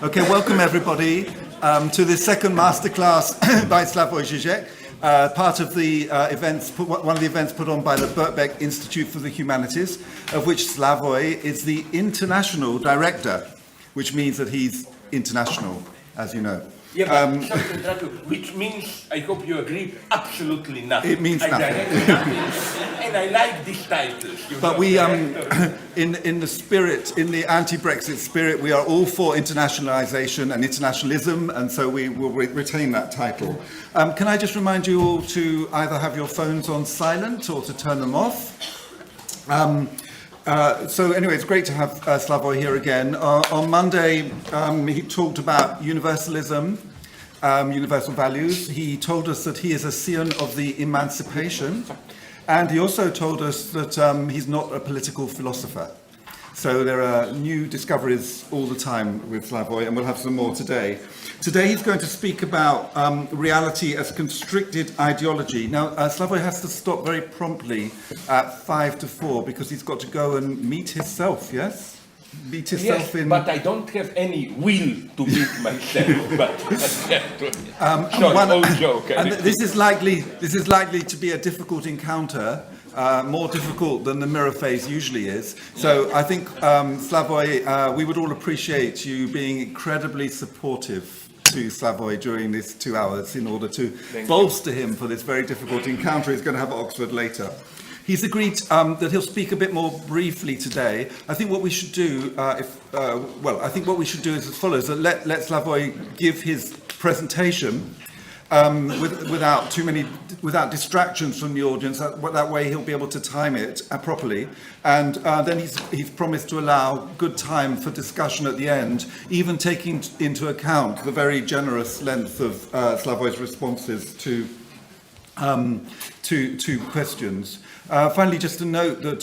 Okay, welcome everybody to this second masterclass by Slavoj Žižek, part of the one of the events put on by the Birkbeck Institute for the Humanities, of which Slavoj is the international director, which means that he's international, as you know. Yeah, which means, I hope you agree, absolutely nothing. It means nothing. And I like these titles. But we, in the spirit, in the anti-Brexit spirit, we are all for internationalisation and internationalism, and so we will retain that title. Can I just remind you all to either have your phones on silent or to turn them off? So anyway, it's great to have Slavoj here again. On Monday, he talked about universalism, universal values. He told us that he is a scion of the emancipation, and he also told us that he's not a political philosopher. So there are new discoveries all the time with Slavoj, and we'll have some more today. Today he's going to speak about reality as constricted ideology. Now, Slavoj has to stop very promptly at 5 to 4 because he's got to go and meet himself, yes? Meet himself in... but I don't have any will to meet myself. Joke. And this is likely to be a difficult encounter. More difficult than the mirror phase usually is. So I think, Slavoj, we would all appreciate you being incredibly supportive to Slavoj during these 2 hours in order to bolster him for this very difficult encounter he's going to have at Oxford later. He's agreed that he'll speak a bit more briefly today. I think what we should do, I think what we should do is as follows: let Slavoj give his presentation. Without distractions from the audience. That way he'll be able to time it properly. And then he's promised to allow good time for discussion at the end, even taking into account the very generous length of Slavoj's responses to questions. Finally, just to note that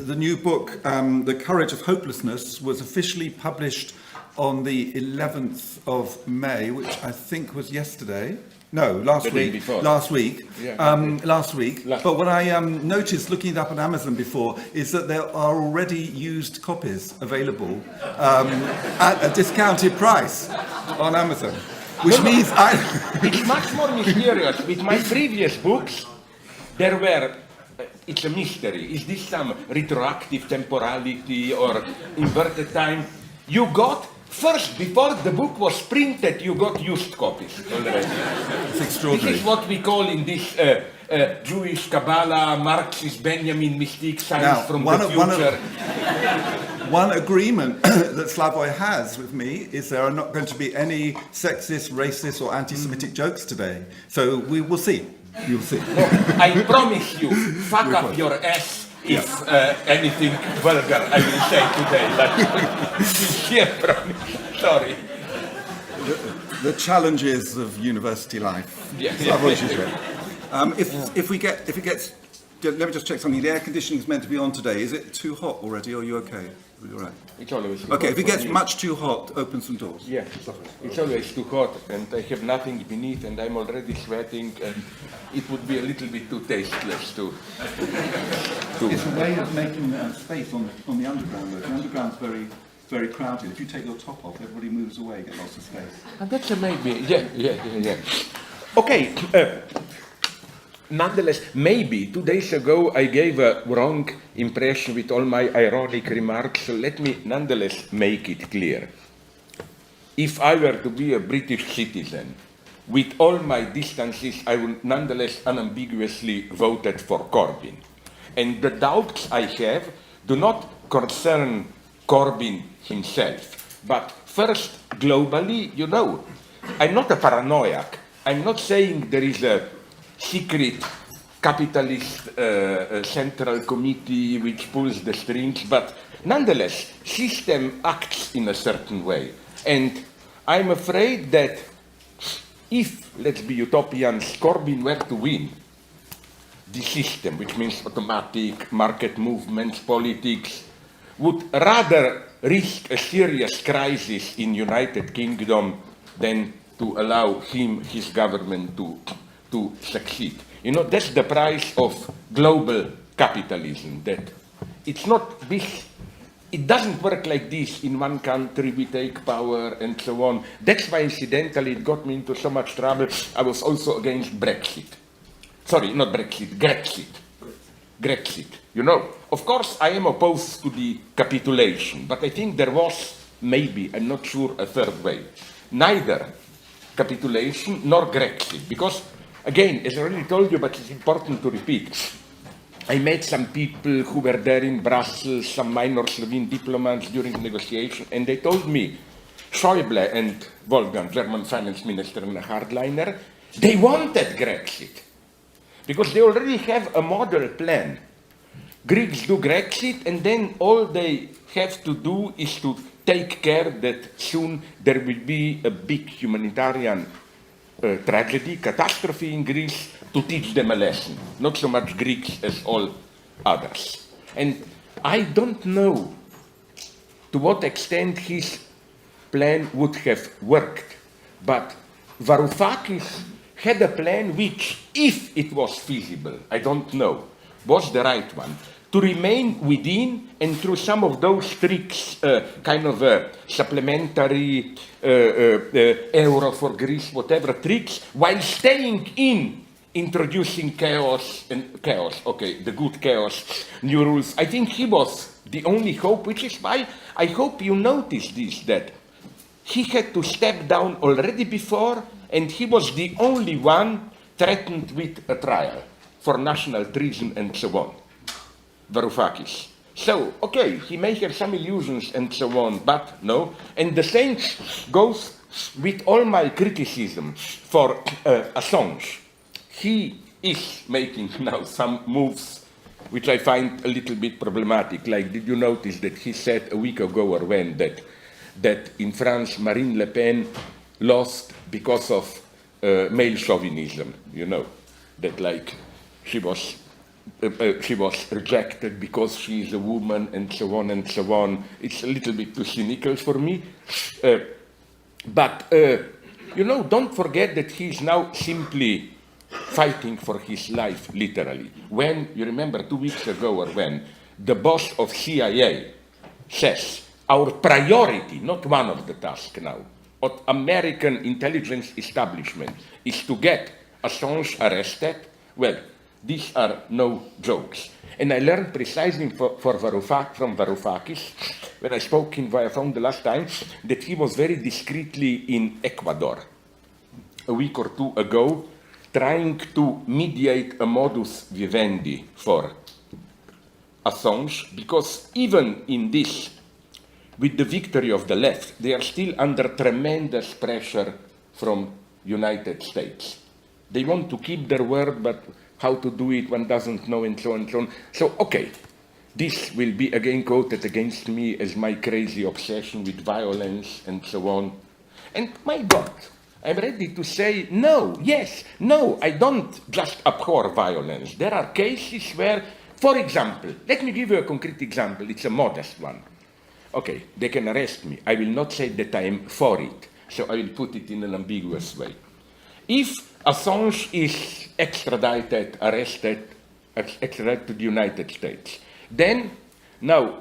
the new book, The Courage of Hopelessness, was officially published on the 11th of May, which I think was yesterday. No, last week. Last week. Last week. But what I noticed looking it up on Amazon before is that there are already used copies available at a discounted price on Amazon, which means It's much more mysterious. With my previous books, there were... it's a mystery. Is this some retroactive temporality or inverted time? You got... First, before the book was printed, you got used copies already. It's extraordinary. This is what we call in this Jewish Kabbalah, Marxist Benjamin mystique science from the future. One agreement that Slavoj has with me is there are not going to be any sexist, racist or anti-Semitic jokes today. So we will see. You'll see. No, I promise you, fuck up your ass. If anything vulgar I will say today, but sincere promise. Sorry. The challenges of university life. If it gets, let me just check something. The air conditioning is meant to be on today. Is it too hot already? Or are you okay? Are you all right? It's always too okay. hot If it gets much too hot, open some doors. Yeah, it's always too hot, and I have nothing beneath, and I'm already sweating, and it would be a little bit too tasteless to. It's a way of making space on the underground. Though. The underground's very, very crowded. If you take your top off, everybody moves away, get lots of space. And that's a maybe. Yeah. Okay. Nonetheless, maybe 2 days ago I gave a wrong impression with all my ironic remarks, so let me nonetheless make it clear. If I were to be a British citizen, with all my distances, I would nonetheless unambiguously voted for Corbyn. And the doubts I have do not concern Corbyn himself, but first, globally, I'm not a paranoiac. I'm not saying there is a secret capitalist central committee which pulls the strings, but nonetheless, system acts in a certain way. And I'm afraid that if, let's be utopians, Corbyn were to win, the system, which means automatic market movements, politics, would rather risk a serious crisis in United Kingdom than to allow his government to succeed. That's the price of global capitalism, that it's not this it doesn't work like this. In one country we take power and so on. That's why incidentally it got me into so much trouble. I was also against Brexit. Sorry, not Brexit, Grexit. You know, of course I am opposed to the capitulation, but I think there was maybe, I'm not sure, a third way. Neither capitulation nor Grexit, because again, as I already told you, but it's important to repeat, I met some people who were there in Brussels, some minor Slovene diplomats during the negotiation, and they told me, Schäuble and Wolfgang, German finance minister and a hardliner, they wanted Grexit, because they already have a model plan. Greeks do Grexit, and then all they have to do is to take care that soon there will be a big humanitarian tragedy, catastrophe in Greece, to teach them a lesson. Not so much Greeks as all others. And I don't know to what extent his plan would have worked, but Varoufakis had a plan which, if it was feasible, I don't know, was the right one, to remain within and through some of those tricks, kind of supplementary euro for Greece, whatever tricks, while staying in, introducing chaos, okay, the good chaos, new rules. I think he was the only hope, which is why I hope you notice this, that he had to step down already before, and he was the only one threatened with a trial for national treason and so on. Varoufakis. So, okay, he may have some illusions and so on, but no. And the same goes with all my criticism for Assange. He is making now some moves which I find a little bit problematic. Like, did you notice that he said a week ago or when that in France Marine Le Pen lost because of male chauvinism, you know, that like she was rejected because she is a woman and so on and so on. It's a little bit too cynical for me. But, you know, don't forget that he is now simply fighting for his life, literally. When, you remember 2 weeks ago or when, the boss of CIA says, our priority, not one of the tasks now, of American intelligence establishment is to get Assange arrested. Well, these are no jokes. And I learned precisely from Varoufakis, when I spoke in via phone the last time, that he was very discreetly in Ecuador a week or two ago, trying to mediate a modus vivendi for Assange, because even in this, with the victory of the left, they are still under tremendous pressure from United States. They want to keep their word, but how to do it, one doesn't know, and so on and so on. So, okay, this will be again quoted against me as my crazy obsession with violence and so on. And my God, I'm ready to say no, yes, no, I don't just abhor violence. There are cases where, for example, let me give you a concrete example, it's a modest one. Okay, they can arrest me. I will not say that I am for it, so I will put it in an ambiguous way. If Assange is extradited to the United States, then, now,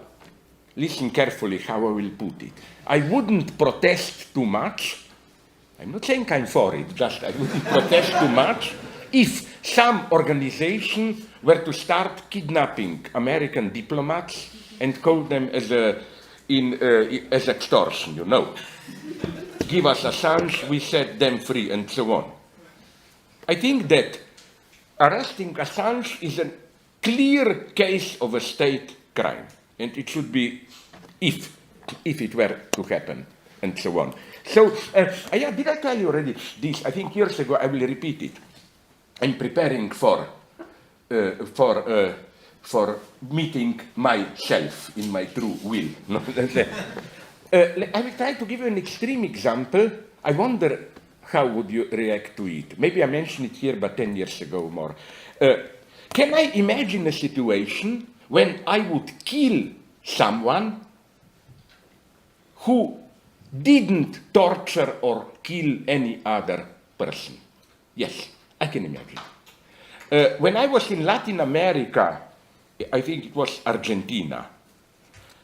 listen carefully how I will put it. I wouldn't protest too much. I'm not saying I'm for it, just I wouldn't protest too much if some organization were to start kidnapping American diplomats and call them as extortion, you know. Give us Assange, we set them free, and so on. I think that arresting Assange is a clear case of a state crime, and it should be, if it were to happen, and so on. So, did I tell you already this? I think years ago, I will repeat it. I'm preparing for meeting myself in my true will. I will try to give you an extreme example. I wonder how would you react to it. Maybe I mentioned it here, but 10 years ago more. Can I imagine a situation when I would kill someone who didn't torture or kill any other person? Yes, I can imagine. When I was in Latin America, I think it was Argentina,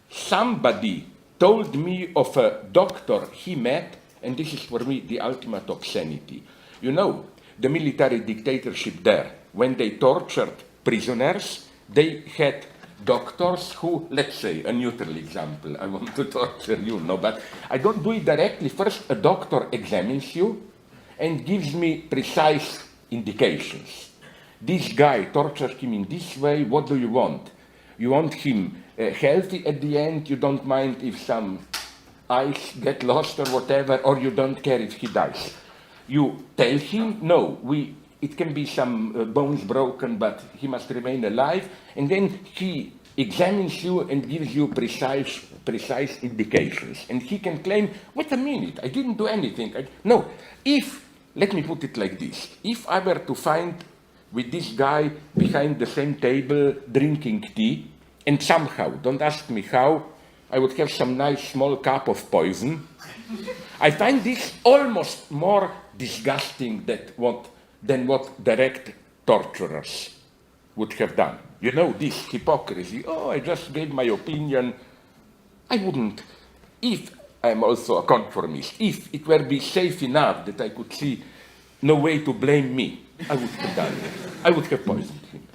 somebody told me of a doctor he met, and this is for me the ultimate obscenity. You know, the military dictatorship there, when they tortured prisoners, they had doctors who, let's say, a neutral example, I want to torture you, no, but I don't do it directly. First, a doctor examines you and gives me precise indications. This guy tortured him in this way, what do you want? You want him healthy at the end, you don't mind if some eyes get lost or whatever, or you don't care if he dies. You tell him, no, it can be some bones broken, but he must remain alive, and then he examines you and gives you precise indications. And he can claim, wait a minute, I didn't do anything. No, let me put it like this, if I were to find with this guy behind the same table drinking tea, and somehow, don't ask me how, I would have some nice small cup of poison, I find this almost more disgusting than what direct torturers would have done. You know, this hypocrisy, oh, I just gave my opinion. I wouldn't, if I'm also a conformist, if it were be safe enough that I could see no way to blame me, I would have done it. I would have poisoned him.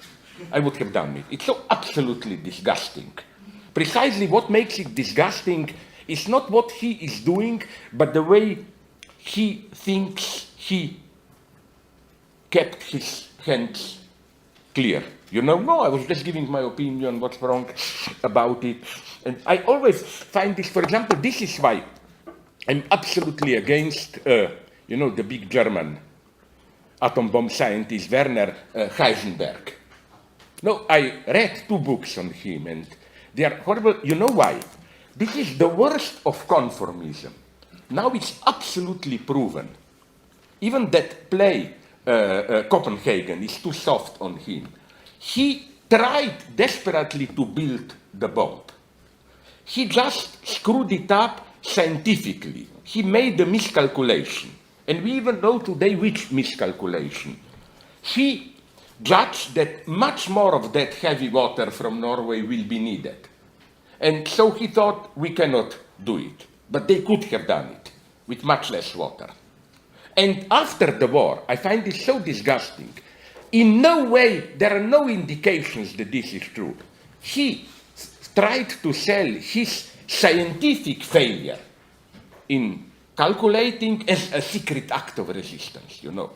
I would have done it. It's so absolutely disgusting. Precisely what makes it disgusting is not what he is doing, but the way he thinks he kept his hands clear. You know, no, I was just giving my opinion, what's wrong about it. And I always find this, for example, this is why I'm absolutely against, the big German atom bomb scientist, Werner Heisenberg. No, I read 2 books on him, and they are horrible. You know why? This is the worst of conformism. Now it's absolutely proven. Even that play, Copenhagen, is too soft on him. He tried desperately to build the bomb. He just screwed it up scientifically. He made a miscalculation. And we even know today which miscalculation. He judged that much more of that heavy water from Norway will be needed. And so he thought, we cannot do it. But they could have done it with much less water. And after the war, I find this so disgusting. In no way, there are no indications that this is true. He tried to sell his scientific failure in calculating as a secret act of resistance, you know.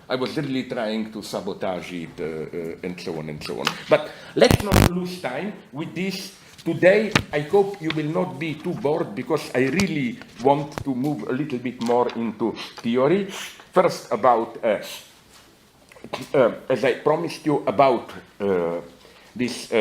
I was really trying to sabotage it and so on and so on. But let's not lose time with this. Today, I hope you will not be too bored because I really want to move a little bit more into theory. First about, as I promised you, about this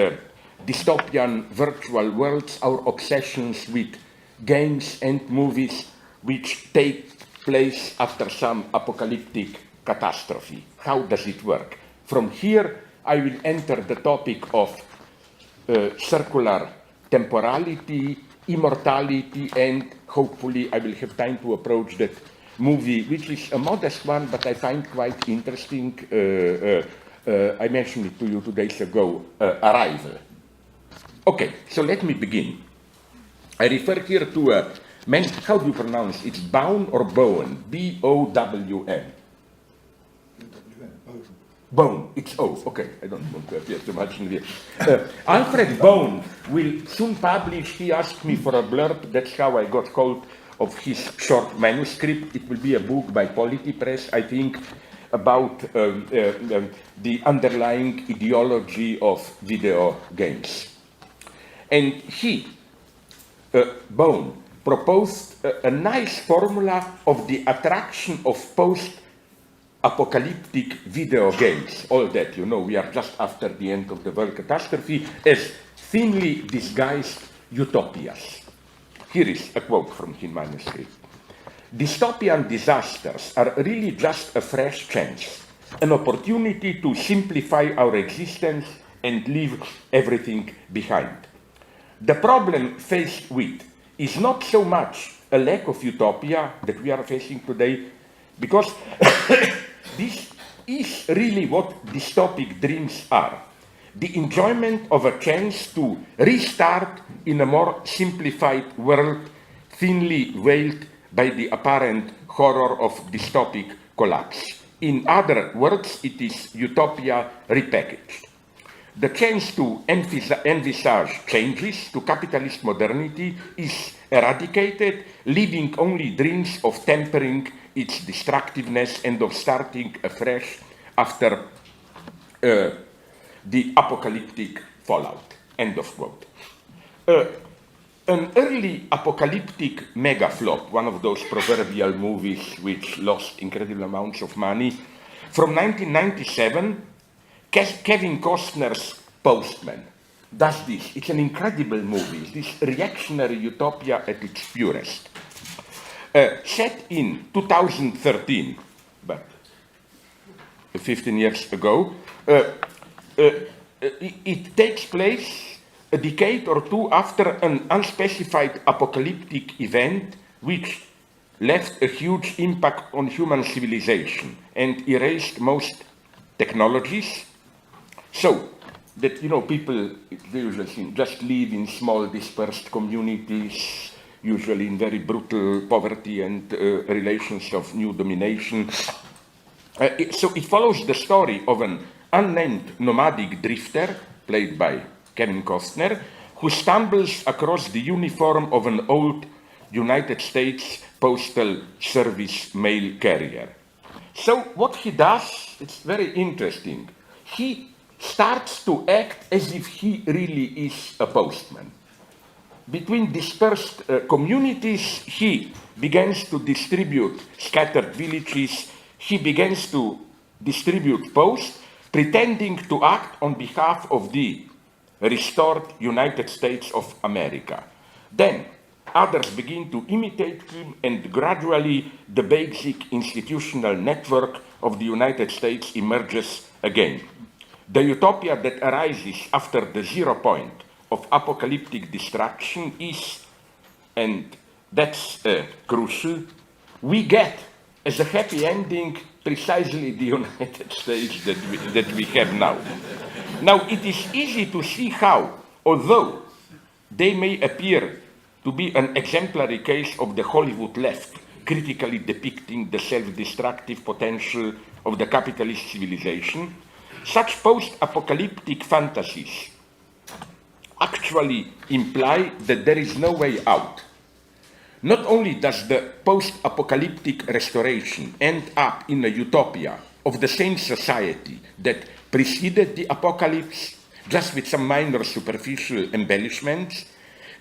dystopian virtual worlds, our obsessions with games and movies which take place after some apocalyptic catastrophe. How does it work? From here, I will enter the topic of circular temporality, immortality, and hopefully I will have time to approach that movie, which is a modest one, but I find quite interesting. I mentioned it to you 2 days ago, Arrival. Okay, so let me begin. I refer here to a man, how do you pronounce it? It's Bowen or Bowen? B-O-W-N. Bowen, it's O, okay, I don't want to appear too much in here. Alfred Bowen will soon publish, he asked me for a blurb, that's how I got hold of his short manuscript. It will be a book by Polity Press, I think, about the underlying ideology of video games. And he, Bowen, proposed a nice formula of the attraction of post-apocalyptic video games. All that, you know, we are just after the end of the world catastrophe, as thinly disguised utopias. Here is a quote from his manuscript. Dystopian disasters are really just a fresh chance, an opportunity to simplify our existence and leave everything behind. The problem faced with is not so much a lack of utopia that we are facing today, because this is really what dystopic dreams are. the enjoyment of a chance to restart in a more simplified world, thinly veiled by the apparent horror of dystopic collapse. In other words, it is utopia repackaged. The chance to envisage changes to capitalist modernity is eradicated, leaving only dreams of tempering its destructiveness and of starting afresh after the apocalyptic fallout. End of quote. An early apocalyptic mega flop, one of those proverbial movies which lost incredible amounts of money, from 1997, Kevin Costner's Postman does this. It's an incredible movie, this reactionary utopia at its purest. Set in 2013, but 15 years ago, it takes place a decade or two after an unspecified apocalyptic event which left a huge impact on human civilization and erased most technologies, so that, people, they usually just live in small dispersed communities, usually in very brutal poverty and relations of new domination. So it follows the story of an unnamed nomadic drifter, played by Kevin Costner, who stumbles across the uniform of an old United States Postal Service mail carrier. So what he does, it's very interesting. He starts to act as if he really is a postman. Between dispersed communities, he begins to distribute scattered villages. He begins to distribute post, pretending to act on behalf of the restored United States of America. Then others begin to imitate him, and gradually the basic institutional network of the United States emerges again. The utopia that arises after the 0 point of apocalyptic destruction is, and that's crucial, we get as a happy ending precisely the United States that we have now. Now, it is easy to see how, although they may appear to be an exemplary case of the Hollywood left, critically depicting the self-destructive potential of the capitalist civilization, such post-apocalyptic fantasies actually imply that there is no way out. Not only does the post-apocalyptic restoration end up in a utopia of the same society that preceded the apocalypse, just with some minor superficial embellishments,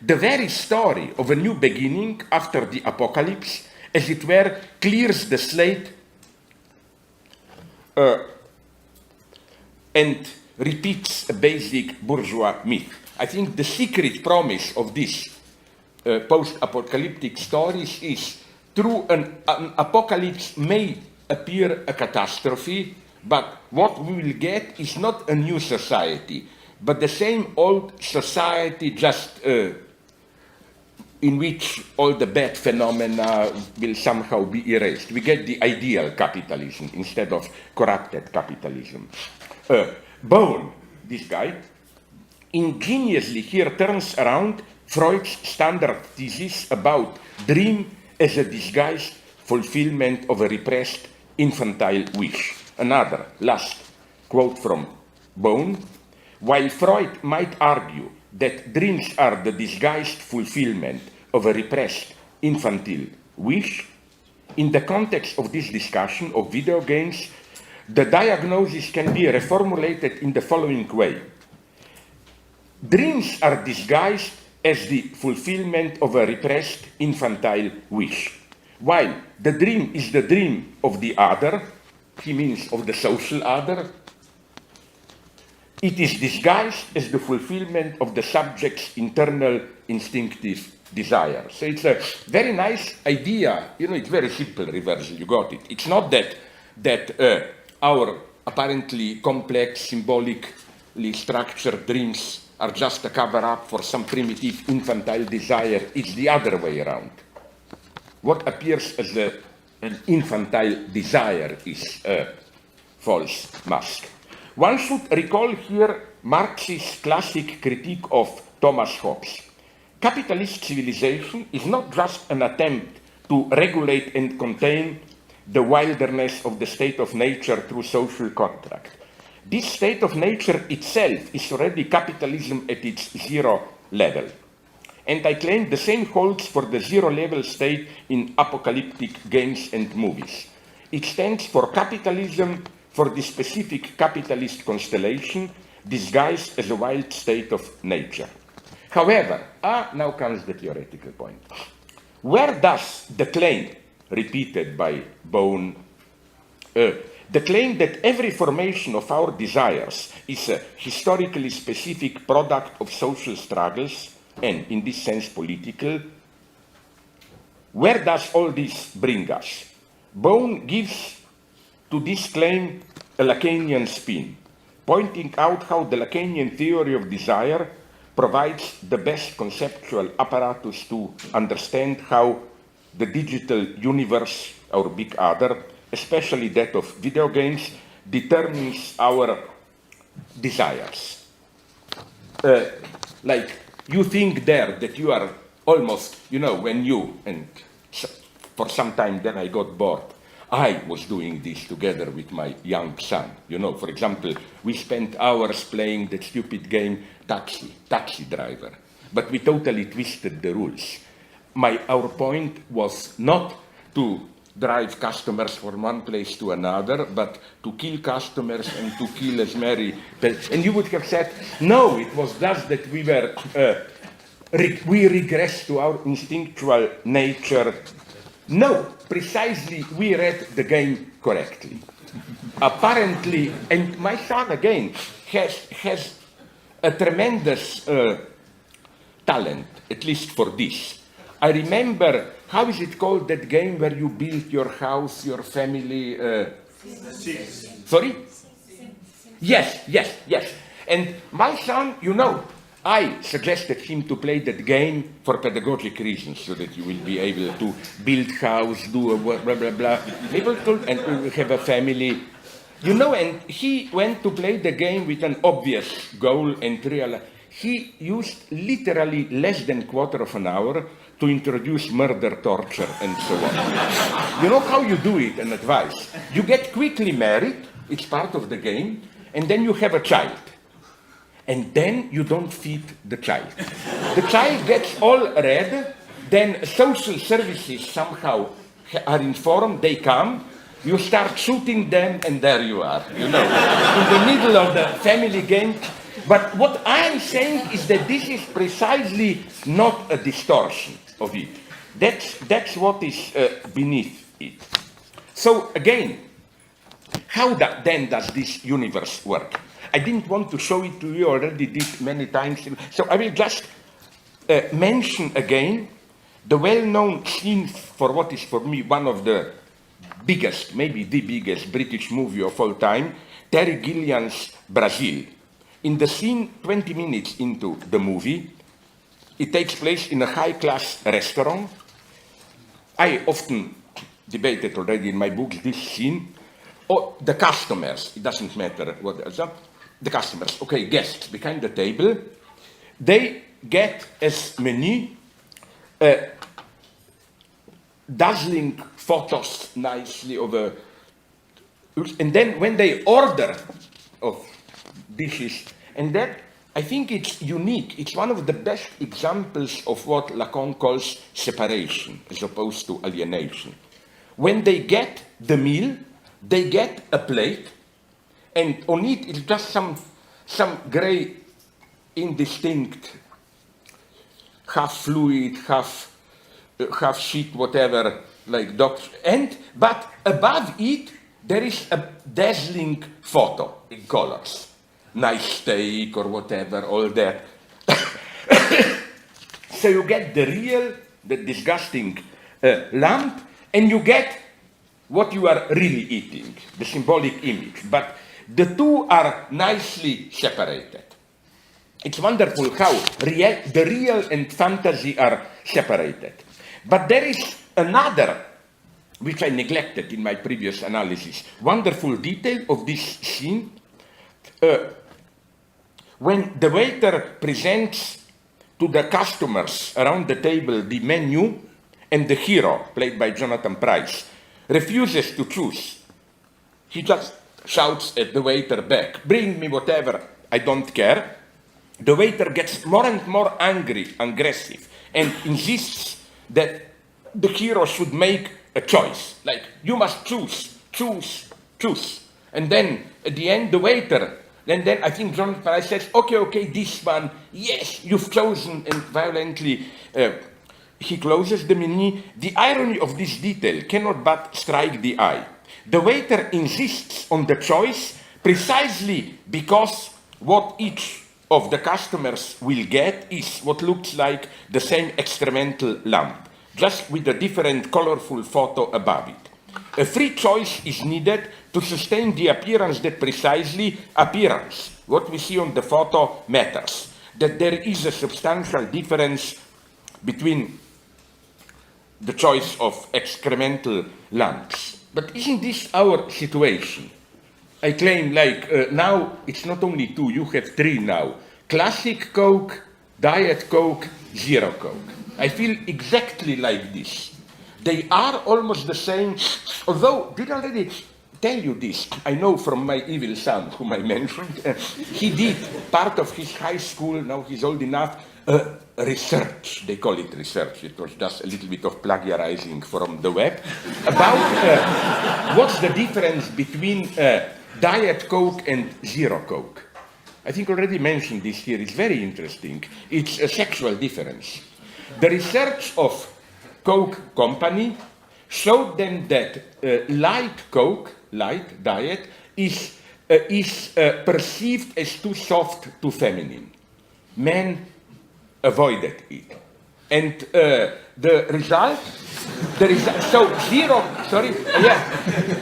the very story of a new beginning after the apocalypse, as it were, clears the slate and repeats a basic bourgeois myth. I think the secret promise of these post-apocalyptic stories is, through an apocalypse may appear a catastrophe, but what we will get is not a new society, but the same old society, just in which all the bad phenomena will somehow be erased. We get the ideal capitalism instead of corrupted capitalism. Bone, this guy, ingeniously here turns around Freud's standard thesis about dream as a disguised fulfillment of a repressed infantile wish. Another last quote from Bone. While Freud might argue that dreams are the disguised fulfillment of a repressed infantile wish, in the context of this discussion of video games, the diagnosis can be reformulated in the following way. Dreams are disguised as the fulfillment of a repressed infantile wish. While the dream is the dream of the other, he means of the social other, it is disguised as the fulfillment of the subject's internal instinctive desire. So it's a very nice idea. It's very simple reversal. You got it. It's not that our apparently complex, symbolically structured dreams are just a cover-up for some primitive infantile desire. It's the other way around. What appears as an infantile desire is a false mask. One should recall here Marx's classic critique of Thomas Hobbes. Capitalist civilization is not just an attempt to regulate and contain the wilderness of the state of nature through social contract. This state of nature itself is already capitalism at its zero level. And I claim the same holds for the zero-level state in apocalyptic games and movies. It stands for capitalism for the specific capitalist constellation disguised as a wild state of nature. However, now comes the theoretical point. Where does the claim, repeated by Bone, the claim that every formation of our desires is a historically specific product of social struggles, and in this sense political, where does all this bring us? Bone gives to this claim a Lacanian spin, pointing out how the Lacanian theory of desire provides the best conceptual apparatus to understand how the digital universe, our big other, especially that of video games, determines our desires. Like, you think there that you are almost, when you, and for some time then I got bored, I was doing this together with my young son. For example, we spent hours playing that stupid game Taxi Driver, but we totally twisted the rules. Our point was not to drive customers from one place to another, but to kill customers and to kill as many. And you would have said, no, it was just that we regressed to our instinctual nature. No, precisely, we read the game correctly. Apparently, and my son again has a tremendous talent, at least for this. I remember, how is it called, that game where you build your house, your family? Sorry? Yes. And my son, I suggested him to play that game for pedagogic reasons, so that you will be able to build house, do a blah, blah, blah, and have a family. And he went to play the game with an obvious goal and realized he used literally less than quarter of an hour to introduce murder, torture, and so on. You know how you do it, an advice. You get quickly married, it's part of the game, and then you have a child. And then you don't feed the child. The child gets all red, then social services somehow are informed, they come, you start shooting them, and there you are, in the middle of the family game. But what I'm saying is that this is precisely not a distortion of it. That's what is beneath it. So again, how then does this universe work? I didn't want to show it to you, already did many times. So I will just mention again the well-known scene for what is for me one of the biggest, maybe the biggest British movie of all time, Terry Gilliam's Brazil. In the scene 20 minutes into the movie, it takes place in a high-class restaurant. I often debated already in my book this scene. Oh, the customers, it doesn't matter what else. The customers, okay, guests behind the table, they get as many dazzling photos nicely of a, and then when they order of dishes, and that, I think it's unique. It's one of the best examples of what Lacan calls separation as opposed to alienation. When they get the meal, they get a plate, and on it is just some gray, indistinct, half fluid, half sheet, whatever, like dogs. But above it, there is a dazzling photo in colors. Nice steak or whatever, all that. So you get the disgusting lamp, and you get what you are really eating, the symbolic image. But the two are nicely separated. It's wonderful how the real and fantasy are separated. But there is another, which I neglected in my previous analysis, wonderful detail of this scene. when the waiter presents to the customers around the table the menu, and the hero, played by Jonathan Pryce, refuses to choose, he just shouts at the waiter back, "Bring me whatever, I don't care." The waiter gets more and more angry, aggressive, and insists that the hero should make a choice. Like, you must choose, choose, choose. And then, at the end, the waiter, and then I think Jonathan Pryce says, okay, this one, yes, you've chosen, and violently he closes the menu. The irony of this detail cannot but strike the eye. The waiter insists on the choice precisely because what each of the customers will get is what looks like the same experimental lamp, just with a different colorful photo above it. A free choice is needed to sustain the appearance that precisely appearance, what we see on the photo, matters, that there is a substantial difference between the choice of experimental lamps. But isn't this our situation? I claim, now it's not only two, you have three now. Classic Coke, Diet Coke, Zero Coke. I feel exactly like this. They are almost the same, although, did I already tell you this? I know from my evil son, whom I mentioned, he did part of his high school, now he's old enough, research, they call it research, it was just a little bit of plagiarizing from the web, about what's the difference between Diet Coke and Zero Coke. I think already mentioned this here, it's very interesting. It's a sexual difference. The research of Coke company showed them that light Coke, light diet, is perceived as too soft, too feminine. Men avoided it. And the result, so zero, sorry, yeah,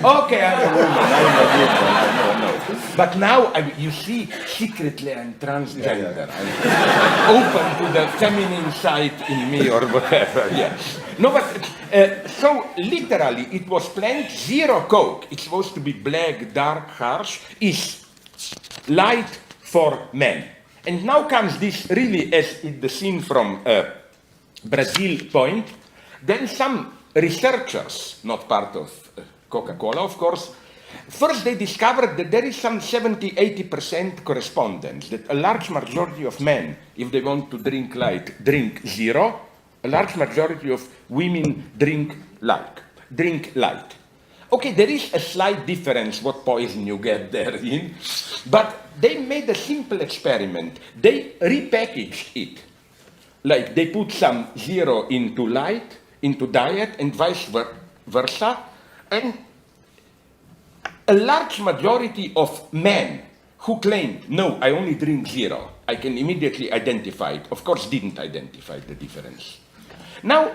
okay, I'm a woman, no. But now, you see, secretly I'm transgender. I'm open to the feminine side in me or whatever, yeah. No, but, so literally, it was planned, Zero Coke, it's supposed to be black, dark, harsh, is light for men. And now comes this really, as in the scene from Brazil point, then some researchers, not part of Coca-Cola, of course, first they discovered that there is some 70-80% correspondence, that a large majority of men, if they want to drink light, drink zero, a large majority of women drink light. Okay, there is a slight difference what poison you get there in, but they made a simple experiment. They repackaged it. Like they put some zero into light, into diet, and vice versa, and a large majority of men who claim, no, I only drink zero, I can immediately identify it, of course didn't identify the difference. Now,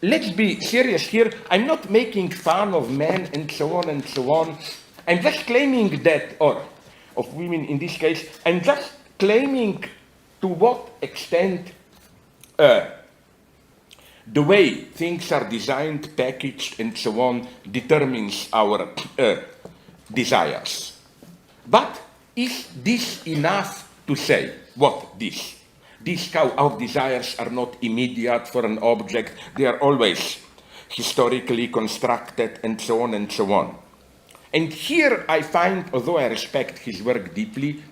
let's be serious here. I'm not making fun of men and so on and so on. I'm just claiming that, or of women in this case, I'm just claiming to what extent the way things are designed, packaged, and so on determines our desires. But is this enough to say what this? These how our desires are not immediate for an object, they are always historically constructed, and so on and so on. And here I find, although I respect his work deeply,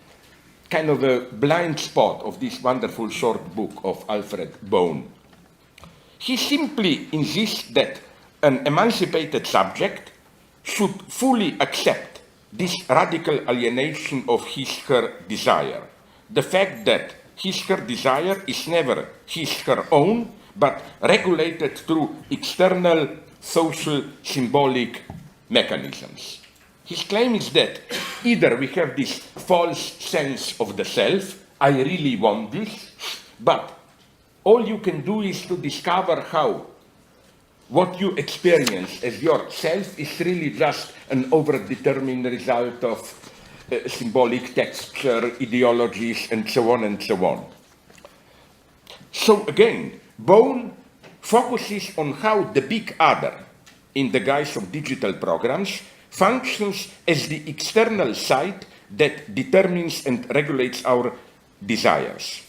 kind of a blind spot of this wonderful short book of Alfred Bone. He simply insists that an emancipated subject should fully accept this radical alienation of his/her desire. The fact that his/her desire is never his/her own, but regulated through external social symbolic mechanisms. His claim is that either we have this false sense of the self, I really want this, but all you can do is to discover how what you experience as yourself is really just an overdetermined result of symbolic texture, ideologies, and so on and so on. So again, Bone focuses on how the big other, in the guise of digital programs, functions as the external site that determines and regulates our desires,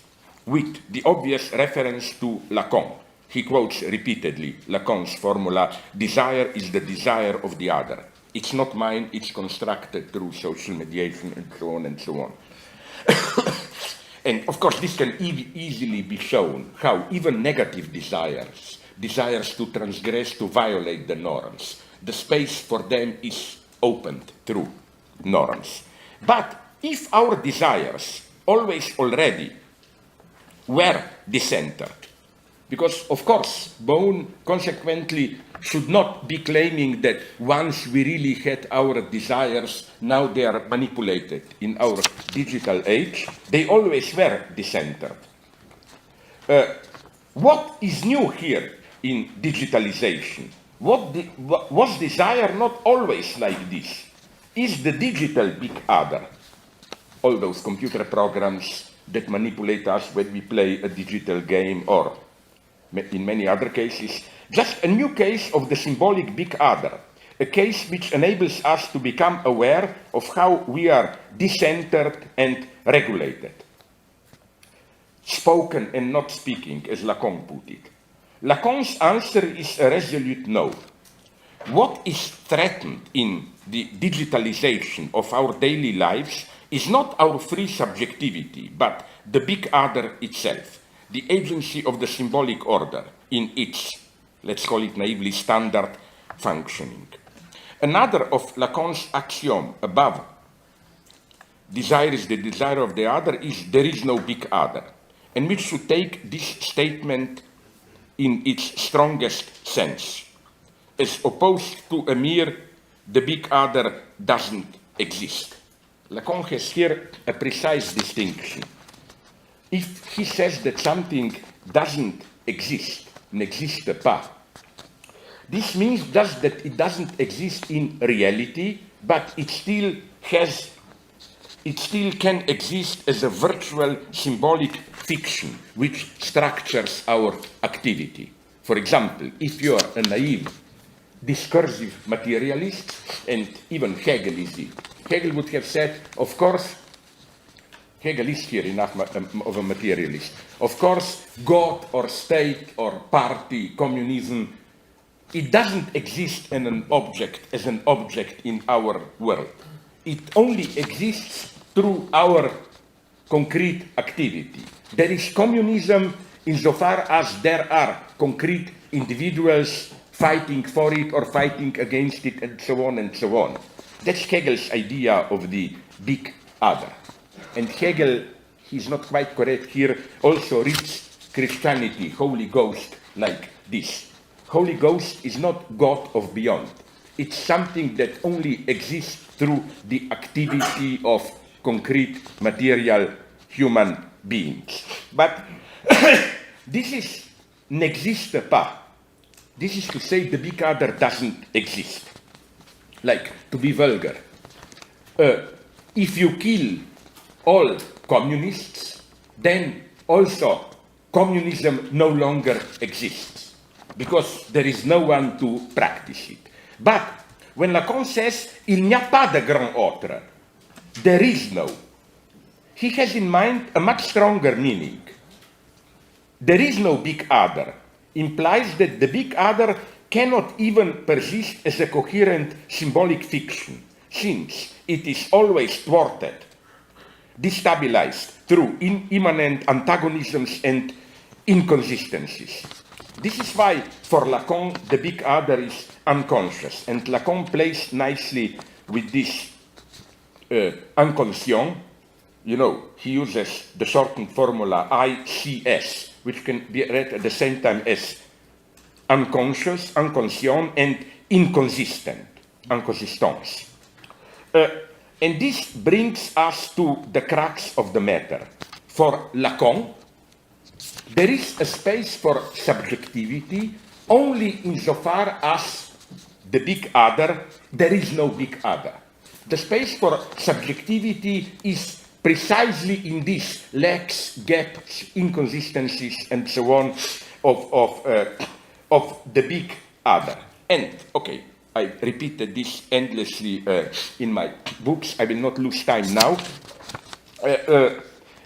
with the obvious reference to Lacan. He quotes repeatedly Lacan's formula, desire is the desire of the other. It's not mine, it's constructed through social mediation and so on and so on. And of course, this can easily be shown how even negative desires to transgress, to violate the norms, the space for them is opened through norms. But if our desires always already were decentered, because of course Bowen consequently should not be claiming that once we really had our desires, now they are manipulated in our digital age, they always were decentered. What is new here in digitalization? Was desire not always like this? Is the digital big other, all those computer programs that manipulate us when we play a digital game, or in many other cases, just a new case of the symbolic big other, a case which enables us to become aware of how we are decentered and regulated. Spoken and not speaking, as Lacan put it. Lacan's answer is a resolute no. What is threatened in the digitalization of our daily lives is not our free subjectivity, but the big other itself, the agency of the symbolic order in its, let's call it naively, standard functioning. Another of Lacan's axiom above desire is the desire of the other is there is no big other, and we should take this statement in its strongest sense, as opposed to a mere the big other doesn't exist. Lacan has here a precise distinction. If he says that something doesn't exist, n'existe pas, this means just that it doesn't exist in reality, but it still can exist as a virtual symbolic fiction which structures our activity. For example, if you are a naive, discursive materialist, and even Hegel is it, Hegel would have said, of course, Hegel is here enough of a materialist. Of course, God or state or party, communism, it doesn't exist as an object in our world. It only exists through our concrete activity. There is communism insofar as there are concrete individuals fighting for it or fighting against it, and so on and so on. That's Hegel's idea of the big other. And Hegel, he's not quite correct here, also reads Christianity, Holy Ghost, like this. Holy Ghost is not God of beyond. It's something that only exists through the activity of concrete, material, human beings. But this is n'existe pas. This is to say the big other doesn't exist. Like, to be vulgar, if you kill all communists, then also communism no longer exists, because there is no one to practice it. But when Lacan says, il n'y a pas de grand autre, there is no, he has in mind a much stronger meaning. There is no big other implies that the big other cannot even persist as a coherent symbolic fiction, since it is always thwarted, destabilized through immanent antagonisms and inconsistencies. This is why, for Lacan, the big other is unconscious, and Lacan plays nicely with this inconscient. You know, he uses the shortened formula ICS, which can be read at the same time as unconscious, inconscient, and inconsistent, inconsistence. And this brings us to the crux of the matter. For Lacan, there is a space for subjectivity only insofar as the big other, there is no big other. The space for subjectivity is precisely in these lacks, gaps, inconsistencies, and so on of the big other. And, okay, I repeated this endlessly in my books. I will not lose time now.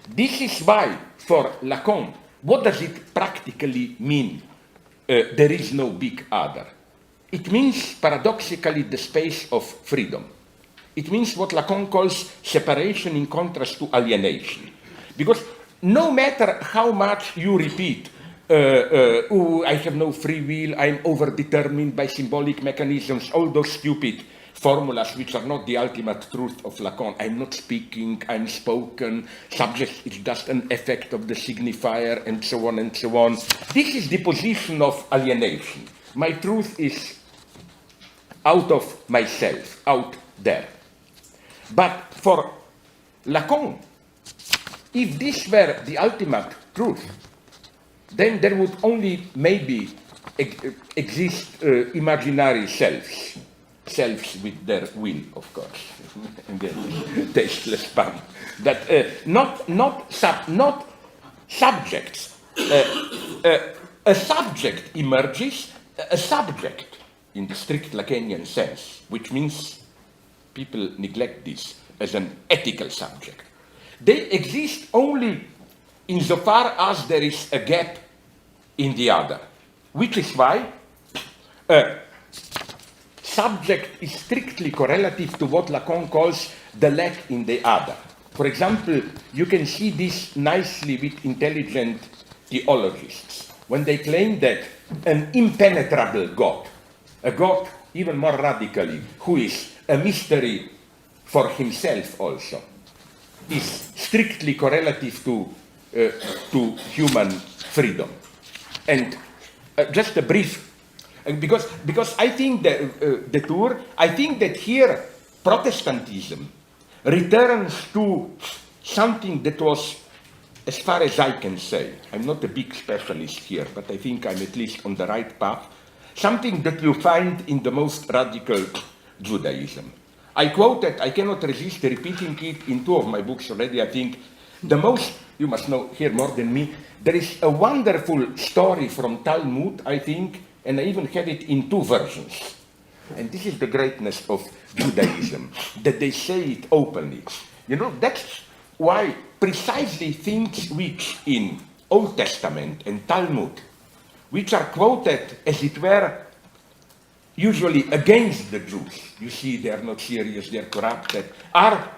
This is why, for Lacan, what does it practically mean? There is no big other. It means, paradoxically, the space of freedom. It means what Lacan calls separation in contrast to alienation. Because no matter how much you repeat, I have no free will, I'm overdetermined by symbolic mechanisms, all those stupid formulas which are not the ultimate truth of Lacan. I'm not speaking, I'm spoken, subject is just an effect of the signifier, and so on and so on. This is the position of alienation. My truth is out of myself, out there. But for Lacan, if this were the ultimate truth, then there would only maybe exist imaginary selves with their will, of course. Again, tasteless pun. That not subjects. A subject emerges, a subject in the strict Lacanian sense, which means people neglect this as an ethical subject. They exist only insofar as there is a gap in the other, which is why subject is strictly correlative to what Lacan calls the lack in the other. For example, you can see this nicely with intelligent theologists when they claim that an impenetrable God, a God even more radically, who is a mystery for himself also, is strictly correlative to human freedom. And just a brief, because I think that the tour, I think that here Protestantism returns to something that was, as far as I can say, I'm not a big specialist here, but I think I'm at least on the right path, something that you find in the most radical Judaism. I quoted, I cannot resist repeating it in two of my books already, I think. The most, you must know here more than me, there is a wonderful story from Talmud, I think, and I even have it in two versions. And this is the greatness of Judaism, that they say it openly. You know, that's why precisely things which in Old Testament and Talmud, which are quoted as it were usually against the Jews, you see they are not serious, they are corrupted, are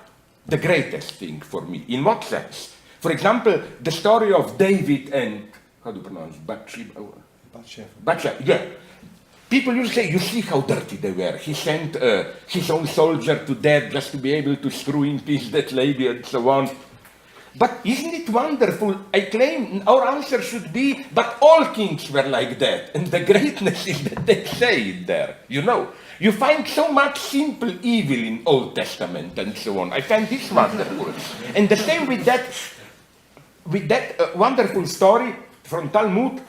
the greatest thing for me. In what sense? For example, the story of David and, how do you pronounce, Bathsheba, yeah. People used to say, you see how dirty they were. He sent his own soldier to death just to be able to screw in peace that lady and so on. But isn't it wonderful? I claim our answer should be, but all kings were like that. And the greatness is that they say it there. You know, you find so much simple evil in Old Testament and so on. I find this wonderful. And the same with that wonderful story from Talmud.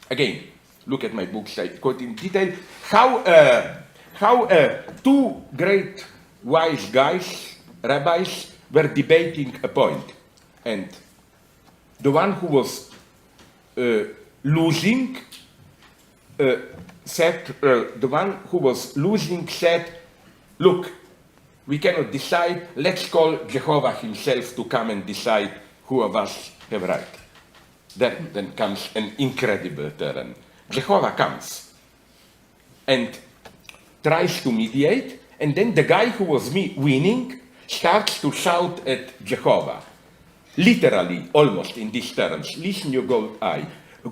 Again, look at my books, I quote in detail, how two great wise guys, rabbis, were debating a point. And the one who was losing said, look, we cannot decide, let's call Jehovah himself to come and decide who of us have right. Then comes an incredible turn. Jehovah comes and tries to mediate, and then the guy who was winning starts to shout at Jehovah. Literally, almost in these terms, listen, you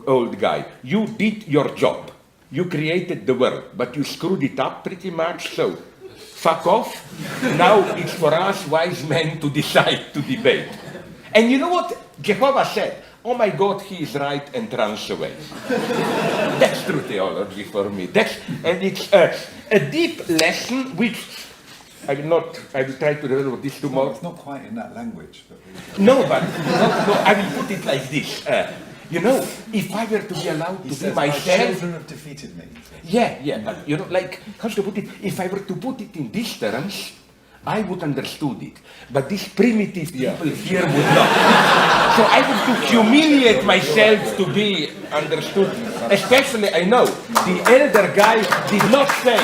old guy, you did your job. You created the world, but you screwed it up pretty much, so fuck off. Now it's for us wise men to decide to debate. And you know what Jehovah said? Oh my God, he is right, and runs away. That's true theology for me. And it's a deep lesson which I will try to develop this tomorrow. It's not quite in that language. But no, I will put it like this. You know, if I were to be allowed to be myself... My children have defeated me. Yeah, but you know, like, how to put it? If I were to put it in these terms, I would understood it. But these primitive people here would not. So I would to humiliate myself to be understood. Especially, I know, the elder guy did not say,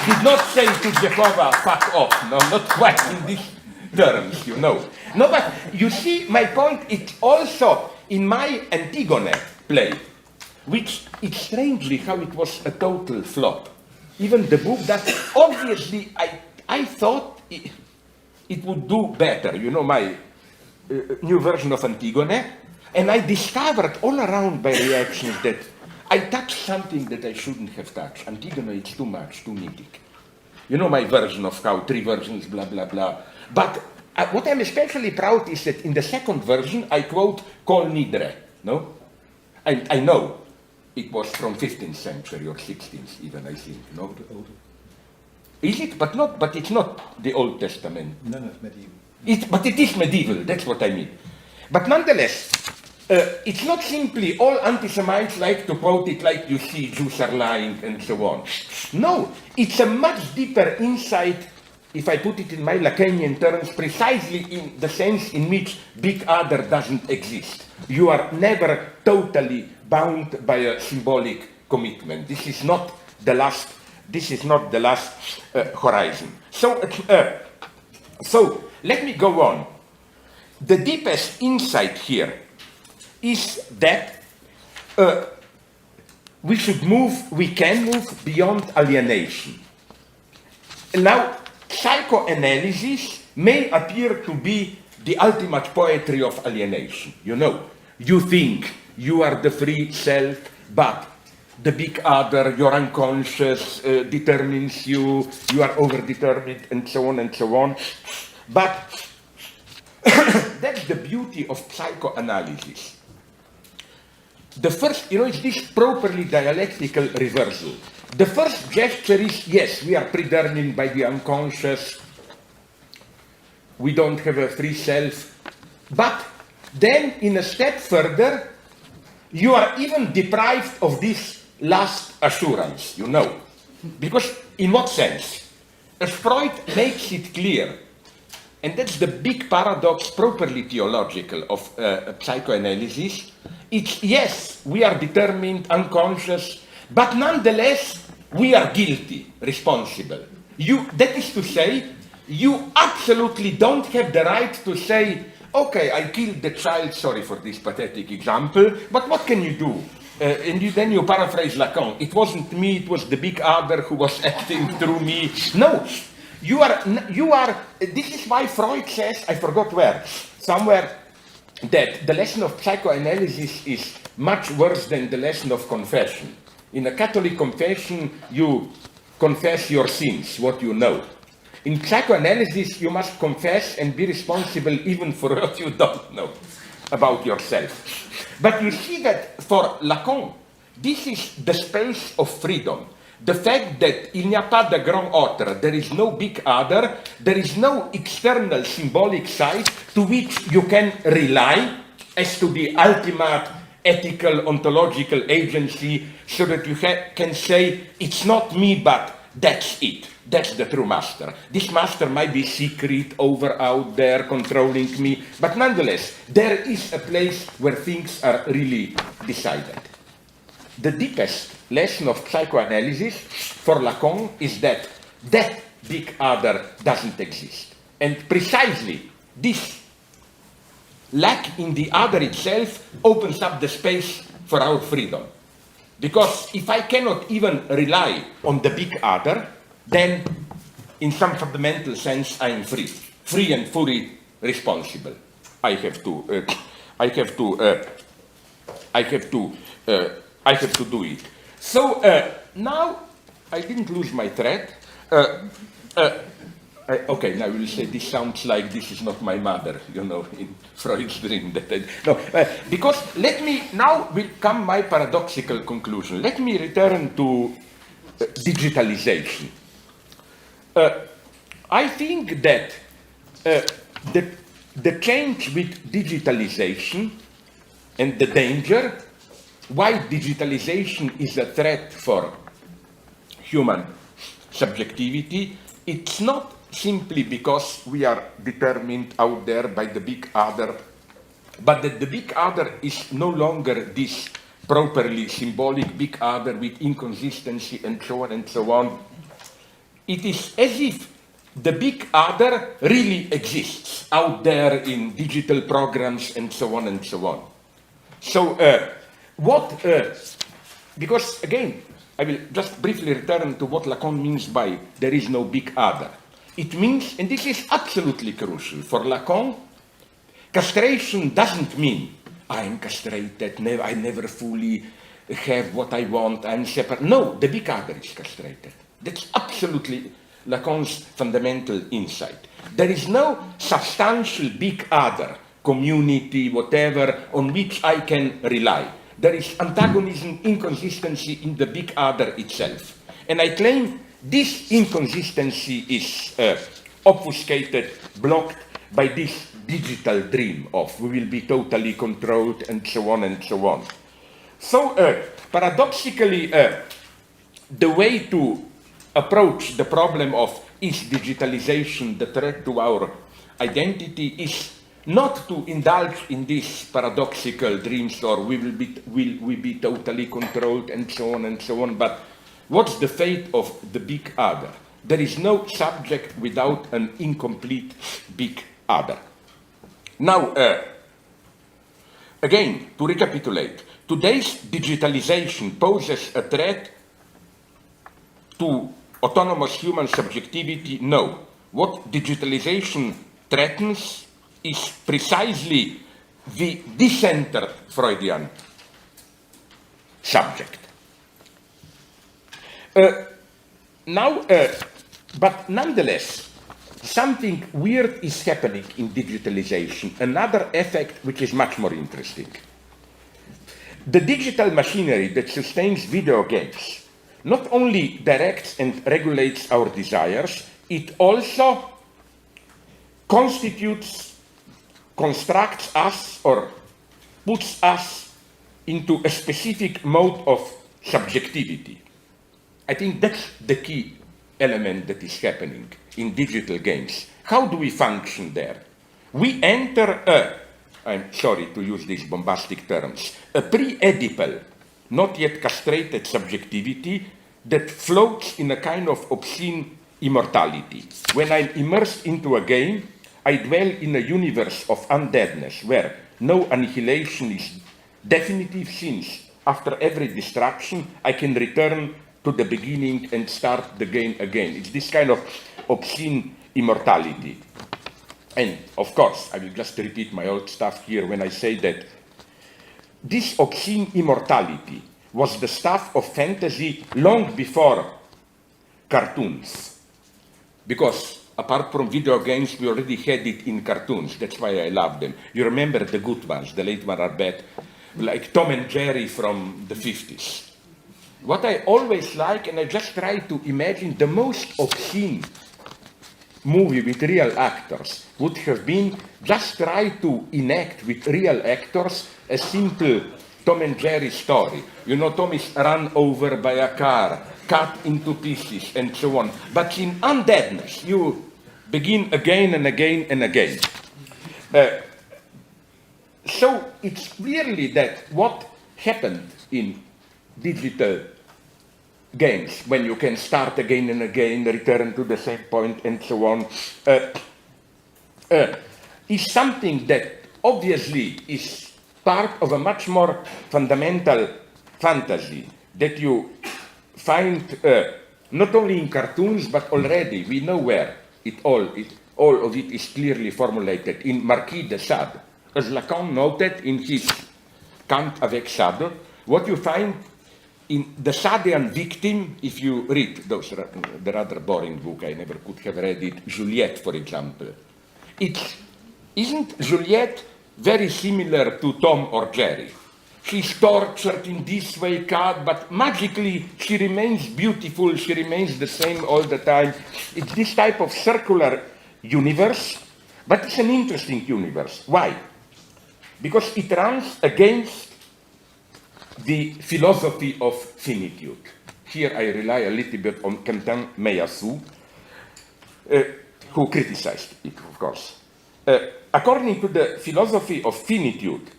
did not say to Jehovah, fuck off. No, not quite in these terms, you know. No, but you see, my point is also in my Antigone play, which it's strangely how it was a total flop. Even the book that obviously I thought it would do better, you know, my new version of Antigone, and I discovered all around by reactions that I touched something that I shouldn't have touched. Antigone, it's too much, too mythic. You know my version of how 3 versions, blah, blah, blah. But what I'm especially proud is that in the second version, I quote Kol Nidre, no? I know it was from 15th century or 16th even, I think, no? Older. Is it? But it's not the Old Testament. No, it's medieval. But it is medieval, that's what I mean. But nonetheless, it's not simply all anti-Semites like to quote it like you see Jews are lying and so on. No, it's a much deeper insight, if I put it in my Lacanian terms, precisely in the sense in which big other doesn't exist. You are never totally bound by a symbolic commitment. This is not the last horizon. So let me go on. The deepest insight here is that we can move beyond alienation. Now, psychoanalysis may appear to be the ultimate poetry of alienation. You know, you think you are the free self, but the big other, your unconscious, determines you, you are overdetermined, and so on and so on. But that's the beauty of psychoanalysis. The first, you know, it's this properly dialectical reversal. The first gesture is, yes, we are predetermined by the unconscious, we don't have a free self, but then in a step further, you are even deprived of this last assurance, you know. Because in what sense? As Freud makes it clear, and that's the big paradox, properly theological, of psychoanalysis, it's yes, we are determined, unconscious, but nonetheless, we are guilty, responsible. That is to say, you absolutely don't have the right to say, okay, I killed the child, sorry for this pathetic example, but what can you do? Then you paraphrase Lacan, it wasn't me, it was the big other who was acting through me. No, you are, this is why Freud says, I forgot where, somewhere, that the lesson of psychoanalysis is much worse than the lesson of confession. In a Catholic confession, you confess your sins, what you know. In psychoanalysis, you must confess and be responsible even for what you don't know about yourself. But you see that for Lacan, this is the space of freedom. The fact that il n'y a pas de grand autre, there is no big other, there is no external symbolic side to which you can rely as to the ultimate ethical, ontological agency, so that you can say, it's not me, but that's it. That's the true master. This master might be secret, over out there, controlling me, but nonetheless, there is a place where things are really decided. The deepest lesson of psychoanalysis for Lacan is that that big other doesn't exist. And precisely this lack in the other itself opens up the space for our freedom. Because if I cannot even rely on the big other, then in some fundamental sense I am free and fully responsible. I have to do it. So now I didn't lose my thread. Okay, now you will say this sounds like this is not my mother, you know, in Freud's dream. Because now will come my paradoxical conclusion. Let me return to digitalization. I think that the change with digitalization and the danger, why digitalization is a threat for human subjectivity, it's not simply because we are determined out there by the big other, but that the big other is no longer this properly symbolic big other with inconsistency and so on and so on. it is as if the big other really exists out there in digital programs and so on and so on. So because again, I will just briefly return to what Lacan means by there is no big other. It means, and this is absolutely crucial, for Lacan, castration doesn't mean I am castrated, I never fully have what I want, I'm separate. No, the big other is castrated. That's absolutely Lacan's fundamental insight. There is no substantial big other, community, whatever, on which I can rely. There is antagonism, inconsistency in the big other itself. And I claim this inconsistency is obfuscated, blocked by this digital dream of we will be totally controlled and so on and so on. So paradoxically, the way to approach the problem of is digitalization the threat to our identity is not to indulge in these paradoxical dreams or will we be totally controlled and so on, but what's the fate of the big other? There is no subject without an incomplete big other. Now, again, to recapitulate, today's digitalization poses a threat to autonomous human subjectivity? No. What digitalization threatens is precisely the decentered Freudian subject. But nonetheless, something weird is happening in digitalization, another effect which is much more interesting. The digital machinery that sustains video games not only directs and regulates our desires, it also constructs us or puts us into a specific mode of subjectivity. I think that's the key element that is happening in digital games. How do we function there? We enter I'm sorry to use these bombastic terms, a pre-Oedipal, not yet castrated subjectivity that floats in a kind of obscene immortality. When I'm immersed into a game, I dwell in a universe of undeadness where no annihilation is definitive, since after every destruction I can return to the beginning and start the game again. It's this kind of obscene immortality. And of course, I will just repeat my old stuff here when I say that this obscene immortality was the stuff of fantasy long before cartoons. Because apart from video games, we already had it in cartoons. That's why I love them. You remember the good ones, the late ones are bad, like Tom and Jerry from the 50s. What I always like, and I just try to imagine the most obscene movie with real actors would have been just try to enact with real actors a simple Tom and Jerry story. You know, Tom is run over by a car, cut into pieces, and so on. But in undeadness, you begin again and again and again. So it's clearly that what happened in digital games, when you can start again and again, return to the same point, and so on, is something that obviously is part of a much more fundamental fantasy that you find not only in cartoons, but already we know where all of it is clearly formulated in Marquis de Sade. As Lacan noted in his Kant avec Sade, what you find in the Sadean victim, if you read those, the rather boring book, I never could have read it, Juliette, for example, isn't Juliette very similar to Tom or Jerry? She's tortured in this way, cut, but magically she remains beautiful, she remains the same all the time. It's this type of circular universe, but it's an interesting universe. Why? Because it runs against the philosophy of finitude. Here I rely a little bit on Quentin Meillassoux, who criticized it, of course. According to the philosophy of finitude,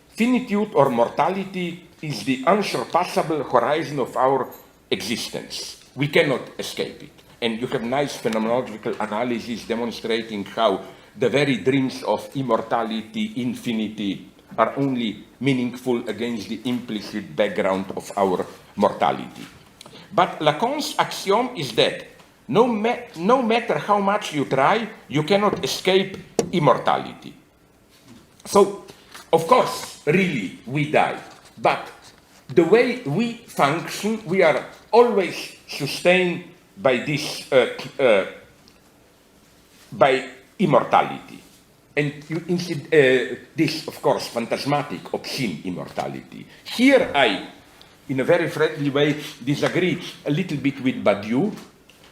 finitude or mortality is the unsurpassable horizon of our existence. We cannot escape it. And you have nice phenomenological analysis demonstrating how the very dreams of immortality, infinity, are only meaningful against the implicit background of our mortality. But Lacan's axiom is that no matter how much you try, you cannot escape immortality. So, of course, really, we die. But the way we function, we are always sustained by this, by immortality. And this, of course, phantasmatic, obscene immortality. Here I, in a very friendly way, disagree a little bit with Badiou,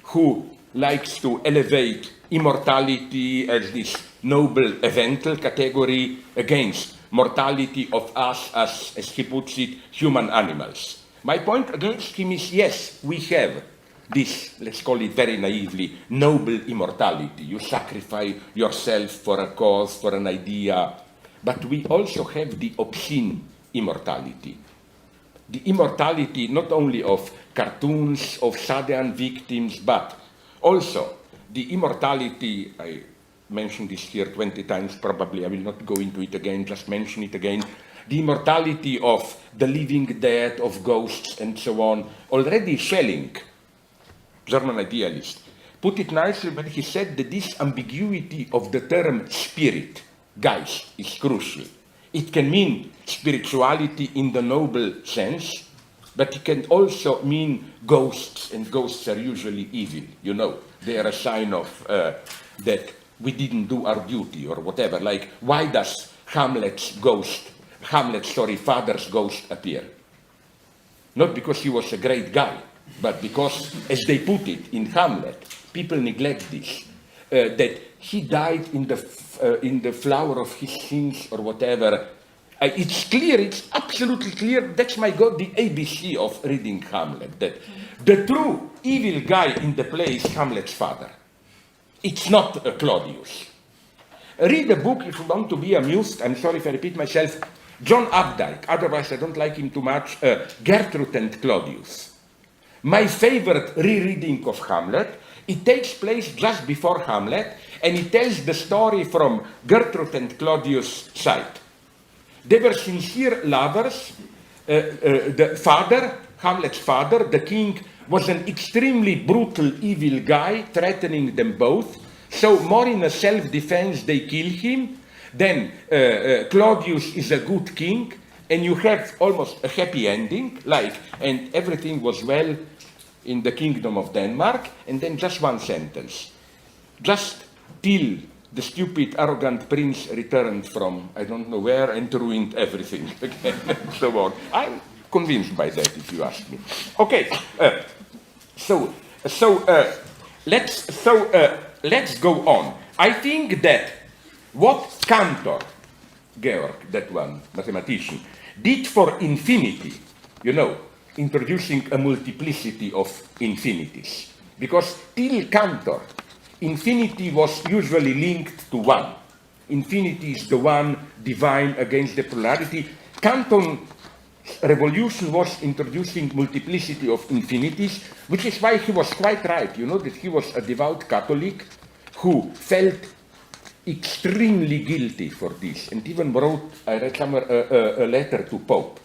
who likes to elevate immortality as this noble evental category against mortality of us as he puts it, human animals. My point against him is, yes, we have this, let's call it very naively, noble immortality. You sacrifice yourself for a cause, for an idea, but we also have the obscene immortality. The immortality not only of cartoons, of Sadian victims, but also the immortality, I mentioned this here 20 times, probably I will not go into it again, just mention it again, the immortality of the living dead, of ghosts and so on. Already Schelling, German idealist, put it nicely when he said that this ambiguity of the term spirit, Geist, is crucial. It can mean spirituality in the noble sense, but it can also mean ghosts, and ghosts are usually evil, you know. They are a sign of that we didn't do our duty or whatever. Like, why does Hamlet's father's ghost appear? Not because he was a great guy, but because, as they put it in Hamlet, people neglect this, that he died in the flower of his sins or whatever. It's clear, it's absolutely clear, that's my God, the ABC of reading Hamlet, that the true evil guy in the play is Hamlet's father. It's not Claudius. Read a book if you want to be amused, I'm sorry if I repeat myself, John Updike, otherwise I don't like him too much, Gertrude and Claudius. My favorite rereading of Hamlet, it takes place just before Hamlet, and it tells the story from Gertrude and Claudius' side. They were sincere lovers. The father, Hamlet's father, the king, was an extremely brutal, evil guy, threatening them both. So more in a self-defense, they kill him. Then Claudius is a good king, and you have almost a happy ending, and everything was well in the kingdom of Denmark, and then just one sentence. Just till the stupid, arrogant prince returned from I don't know where and ruined everything again, and so on. I'm convinced by that, if you ask me. Okay, let's go on. I think that what Cantor, Georg, that one, mathematician, did for infinity, you know, introducing a multiplicity of infinities. Because till Cantor, infinity was usually linked to one. Infinity is the one, divine against the plurality. Cantor's revolution was introducing multiplicity of infinities, which is why he was quite right. You know that he was a devout Catholic who felt extremely guilty for this, and even wrote, I read somewhere, a letter to Pope.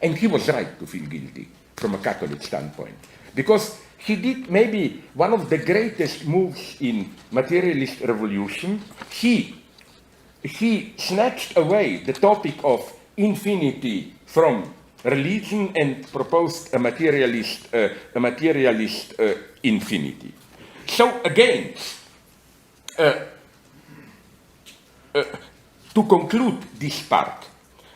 And he was right to feel guilty from a Catholic standpoint, because he did maybe one of the greatest moves in materialist revolution. He snatched away the topic of infinity from religion and proposed a materialist infinity. So again, to conclude this part,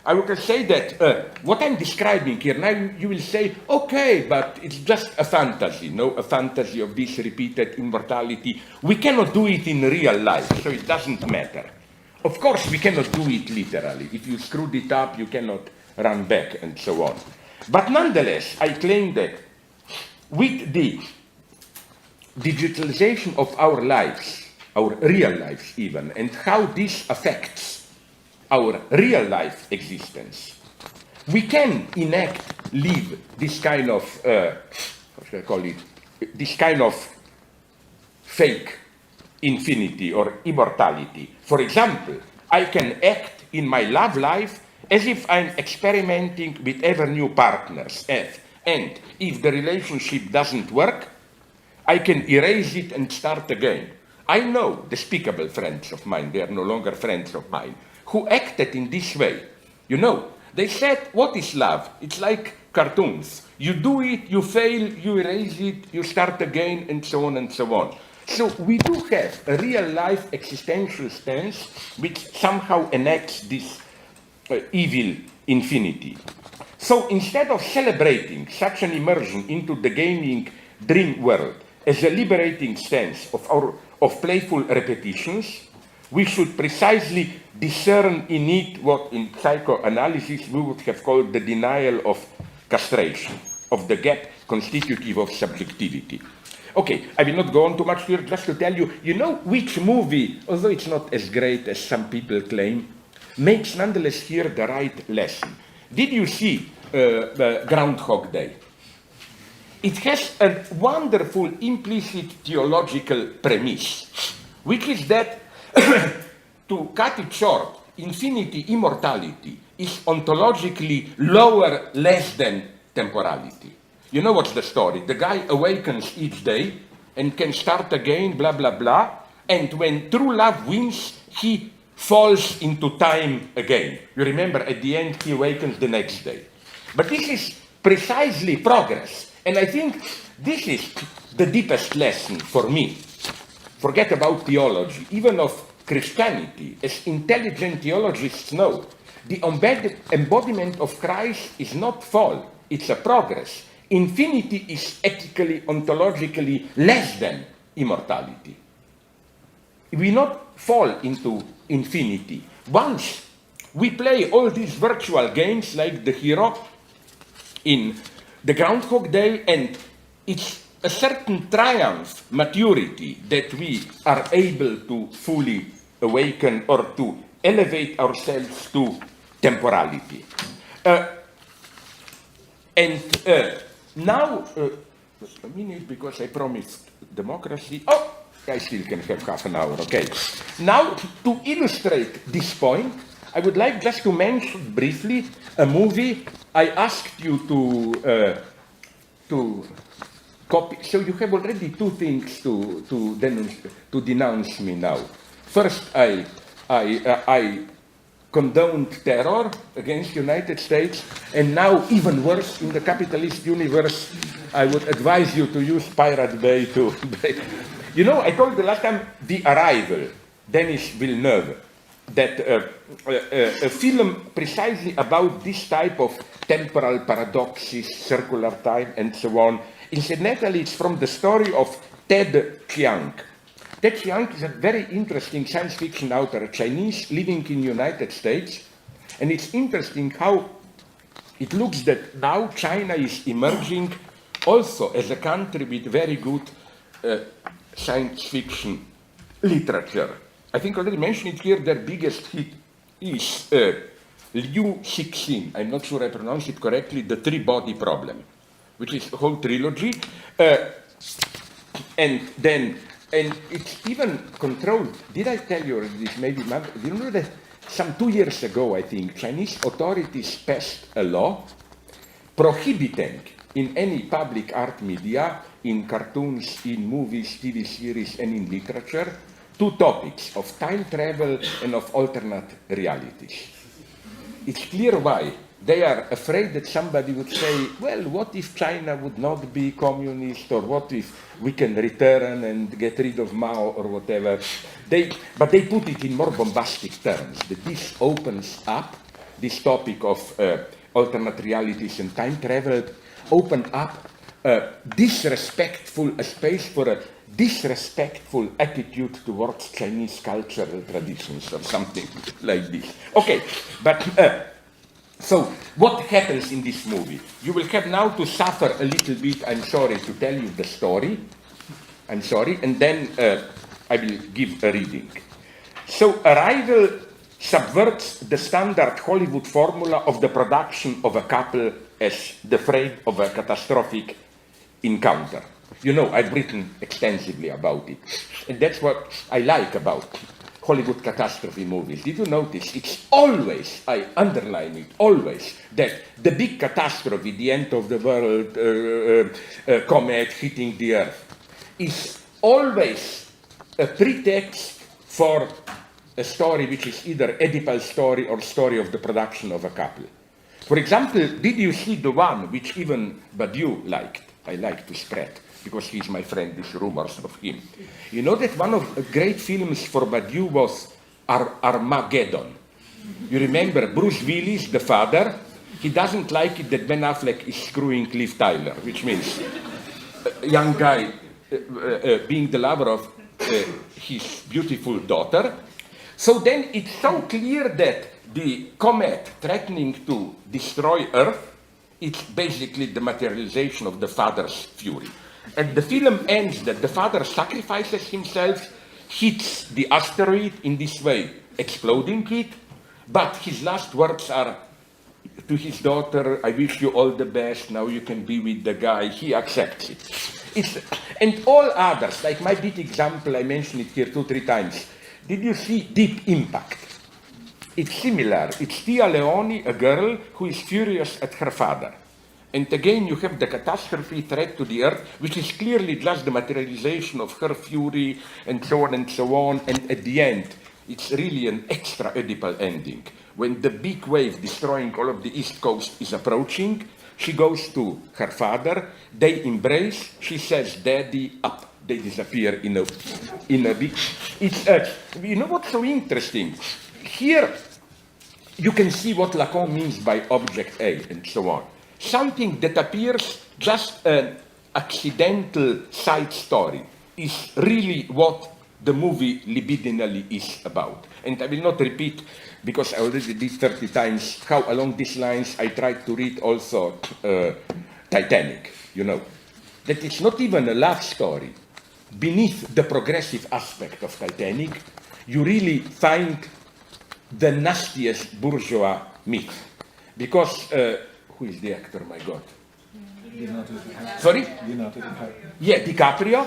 I would say that what I'm describing here, now you will say, okay, but it's just a fantasy, no? A fantasy of this repeated immortality. We cannot do it in real life, so it doesn't matter. Of course, we cannot do it literally. If you screwed it up, you cannot run back and so on. But nonetheless, I claim that with the digitalization of our lives, our real lives even, and how this affects our real life existence, we can live this kind of, what should I call it, this kind of fake infinity or immortality. For example, I can act in my love life as if I'm experimenting with ever new partners. And if the relationship doesn't work, I can erase it and start again. I know despicable friends of mine, they are no longer friends of mine, who acted in this way. You know, they said, what is love? It's like cartoons. You do it, you fail, you erase it, you start again, and so on and so on. So we do have a real life existential stance which somehow enacts this evil infinity. So instead of celebrating such an immersion into the gaming dream world as a liberating stance of playful repetitions, we should precisely discern in it what in psychoanalysis we would have called the denial of castration, of the gap constitutive of subjectivity. Okay, I will not go on too much here, just to tell you, you know which movie, although it's not as great as some people claim, makes nonetheless here the right lesson. Did you see Groundhog Day? It has a wonderful implicit theological premise, which is that, to cut it short, infinity, immortality, is ontologically lower, less than temporality. You know what's the story? The guy awakens each day and can start again, blah, blah, blah, and when true love wins, he falls into time again. You remember, at the end, he awakens the next day. But this is precisely progress. And I think this is the deepest lesson for me. Forget about theology, even of Christianity. As intelligent theologists know, the embodiment of Christ is not fall, it's a progress. Infinity is ethically, ontologically less than immortality. We not fall into infinity. Once we play all these virtual games like the hero in the Groundhog Day, and it's a certain triumph, maturity, that we are able to fully awaken or to elevate ourselves to temporality. Now, a minute, because I promised democracy. Oh, I still can have half an hour, okay. Now, to illustrate this point, I would like just to mention briefly a movie I asked you to copy. So you have already two things to denounce me now. First, I condoned terror against the United States, and now, even worse, in the capitalist universe, I would advise you to use Pirate Bay to... You know, I told the last time, The Arrival, Denis Villeneuve, that a film precisely about this type of temporal paradoxes, circular time, and so on. Incidentally, it's from the story of Ted Chiang. Ted Chiang is a very interesting science fiction author, a Chinese living in the United States. And it's interesting how it looks that now China is emerging also as a country with very good science fiction literature. I think I already mentioned it here, their biggest hit is Liu Cixin, I'm not sure I pronounced it correctly, The Three-Body Problem, which is a whole trilogy. And it's even controlled. Did I tell you this? Maybe, do you know that some 2 years ago, I think, Chinese authorities passed a law prohibiting in any public art media, in cartoons, in movies, TV series, and in literature, two topics of time travel and of alternate realities. It's clear why. They are afraid that somebody would say, well, what if China would not be communist, or what if we can return and get rid of Mao or whatever. But they put it in more bombastic terms, that this opens up, this topic of alternate realities and time travel, open up a space for a disrespectful attitude towards Chinese cultural traditions or something like this. Okay, but so what happens in this movie? You will have now to suffer a little bit, I'm sorry, to tell you the story. I'm sorry, and then I will give a reading. So Arrival subverts the standard Hollywood formula of the production of a couple as the frame of a catastrophic encounter. You know, I've written extensively about it. And that's what I like about Hollywood catastrophe movies. Did you notice? It's always, I underline it, always, that the big catastrophe, the end of the world, comet hitting the Earth, is always a pretext for a story which is either Oedipal story or story of the production of a couple. For example, did you see the one which even Badiou liked? I like to spread, because he's my friend, these rumors of him. You know that one of the great films for Badiou was Armageddon. You remember Bruce Willis, the father? He doesn't like it that Ben Affleck is screwing Liv Tyler, which means a young guy being the lover of his beautiful daughter. So then it's so clear that the comet threatening to destroy Earth, it's basically the materialization of the father's fury. And the film ends that the father sacrifices himself, hits the asteroid in this way, exploding it, but his last words are to his daughter, I wish you all the best, now you can be with the guy. He accepts it. And all others, like my big example, I mentioned it here 2-3 times. Did you see Deep Impact? It's similar. It's Tia Leoni, a girl who is furious at her father. And again, you have the catastrophe threat to the Earth, which is clearly just the materialization of her fury, and so on and so on. And at the end, it's really an extra Oedipal ending. When the big wave destroying all of the East Coast is approaching, she goes to her father, they embrace, she says, "Daddy, up." They disappear in a big... It's, you know what's so interesting? Here, you can see what Lacan means by object A, and so on. Something that appears just an accidental side story is really what the movie libidinally is about. And I will not repeat, because I already did 30 times, how along these lines I tried to read also Titanic, you know. That it's not even a love story. Beneath the progressive aspect of Titanic, you really find the nastiest bourgeois myth. Because, who is the actor, my God? Leonardo DiCaprio. Sorry? Leonardo DiCaprio. Yeah, DiCaprio.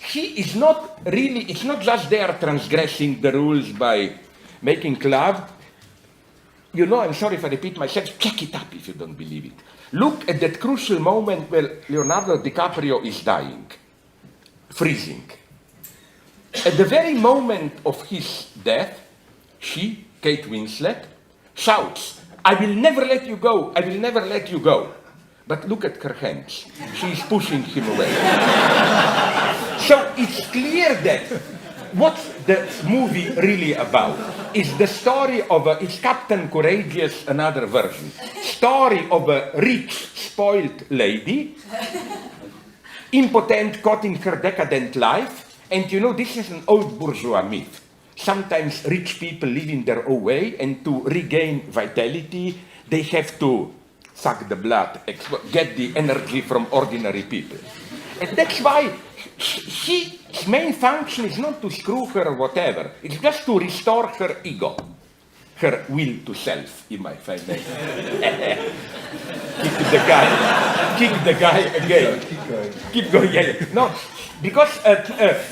He is not really, it's not just there transgressing the rules by making love. You know, I'm sorry if I repeat myself, check it up if you don't believe it. Look at that crucial moment where Leonardo DiCaprio is dying, freezing. At the very moment of his death, she, Kate Winslet, shouts, "I will never let you go, I will never let you go." But look at her hands. She is pushing him away. So it's clear that what the movie really about is the story of it's Captain Courageous, another version. Story of a rich, spoiled lady, impotent, caught in her decadent life. And you know, this is an old bourgeois myth. Sometimes rich people live in their own way, and to regain vitality, they have to suck the blood, get the energy from ordinary people. And that's why his main function is not to screw her or whatever. It's just to restore her ego, her will to self, if I may. Kick the guy again. Keep going. Yeah. No, because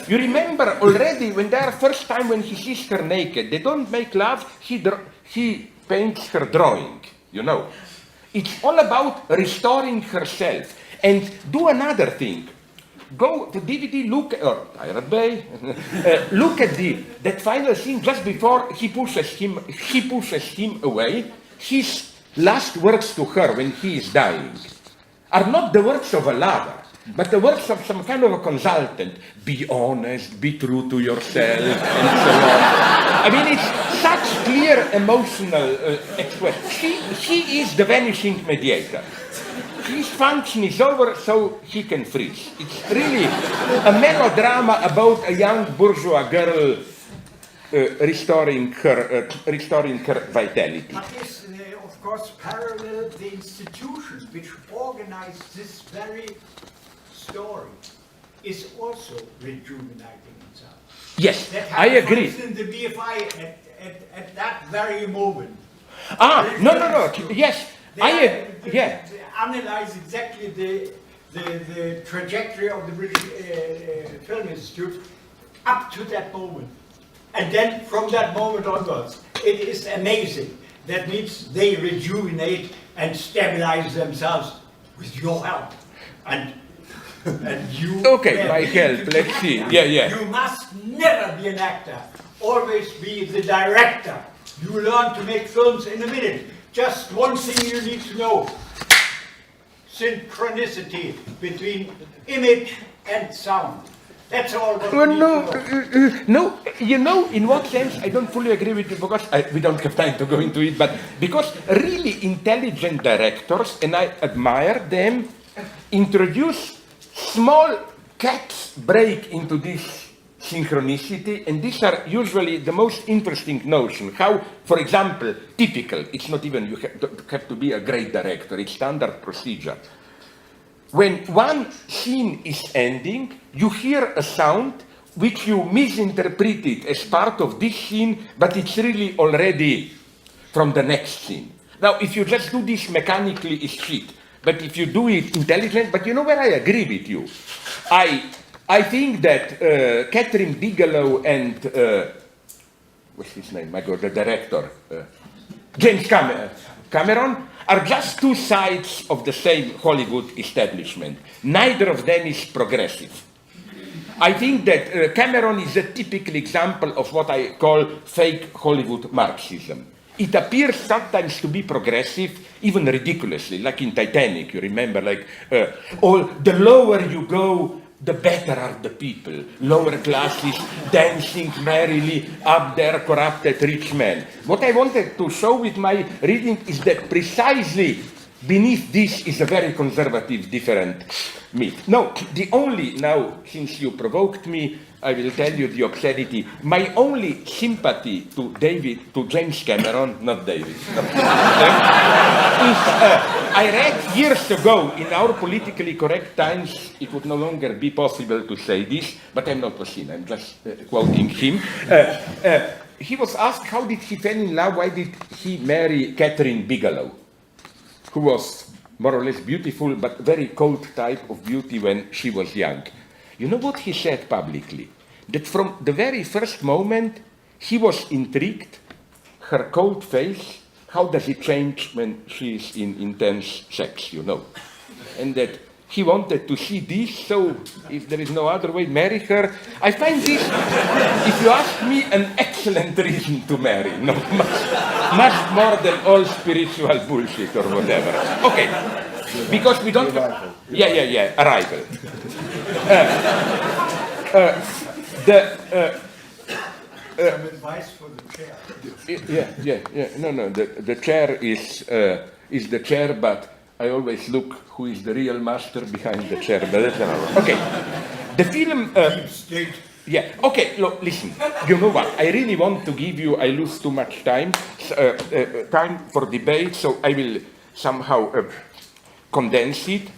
you remember already when they are first time when he sees her naked, they don't make love, he paints her drawing, you know. It's all about restoring herself. And do another thing. Go to DVD, look, or Pirate Bay, look at that final scene just before she pushes him away. His last words to her when he is dying are not the words of a lover, but the words of some kind of a consultant. Be honest, be true to yourself, and so on. I mean, it's such clear emotional expression. She is the vanishing mediator. His function is over, so he can freeze. It's really a melodrama about a young bourgeois girl restoring her vitality. But is, of course, parallel the institution which organized this very story is also rejuvenating itself. Yes, That I agree. in the BFI at that very moment. No. Yes, They yeah. analyze exactly the trajectory of the British Film Institute up to that moment. And then from that moment onwards, it is amazing. That means they rejuvenate and stabilize themselves with your help. And you... Okay, my help, let's see. Yeah. You must never be an actor. Always be the director. You learn to make films in a minute. Just one thing you need to know. Synchronicity between image and sound. That's all what Well, you need to know. no, you know, in what sense I don't fully agree with you because we don't have time to go into it, but because really intelligent directors, and I admire them, introduce small cat's break into this synchronicity, and these are usually the most interesting notion. How, for example, typical, it's not even you have to be a great director, it's standard procedure. When one scene is ending, you hear a sound which you misinterpreted as part of this scene, but it's really already from the next scene. Now, if you just do this mechanically, it's shit. But if you do it intelligent, but you know where I agree with you. I think that Catherine Bigelow and, what's his name, my God, the director, James Cameron, are just two sides of the same Hollywood establishment. Neither of them is progressive. I think that Cameron is a typical example of what I call fake Hollywood Marxism. It appears sometimes to be progressive, even ridiculously, like in Titanic, you remember, like, the lower you go, the better are the people. Lower classes dancing merrily, up there corrupted rich men. What I wanted to show with my reading is that precisely beneath this is a very conservative, different myth. No, the only, now, since you provoked me, I will tell you the obscenity. My only sympathy to James Cameron, not David, is I read years ago in our politically correct times, it would no longer be possible to say this, but I'm not machine, I'm just quoting him. He was asked how did he fall in love, why did he marry Catherine Bigelow, who was more or less beautiful, but very cold type of beauty when she was young. You know what he said publicly? That from the very first moment, he was intrigued, her cold face, how does it change when she is in intense sex, you know? And that he wanted to see this, so if there is no other way, marry her. I find this, if you ask me, an excellent reason to marry. No, much more than all spiritual bullshit or whatever. Okay. Because we don't have... Yeah, arrival. Some advice for the chair. No, the chair is the chair, but I always look who is the real master behind the chair. But that's another. Okay. The film... Yeah, okay, look, listen, you know what, I really want to give you, I lose too much time, time for debate, so I will somehow condense it.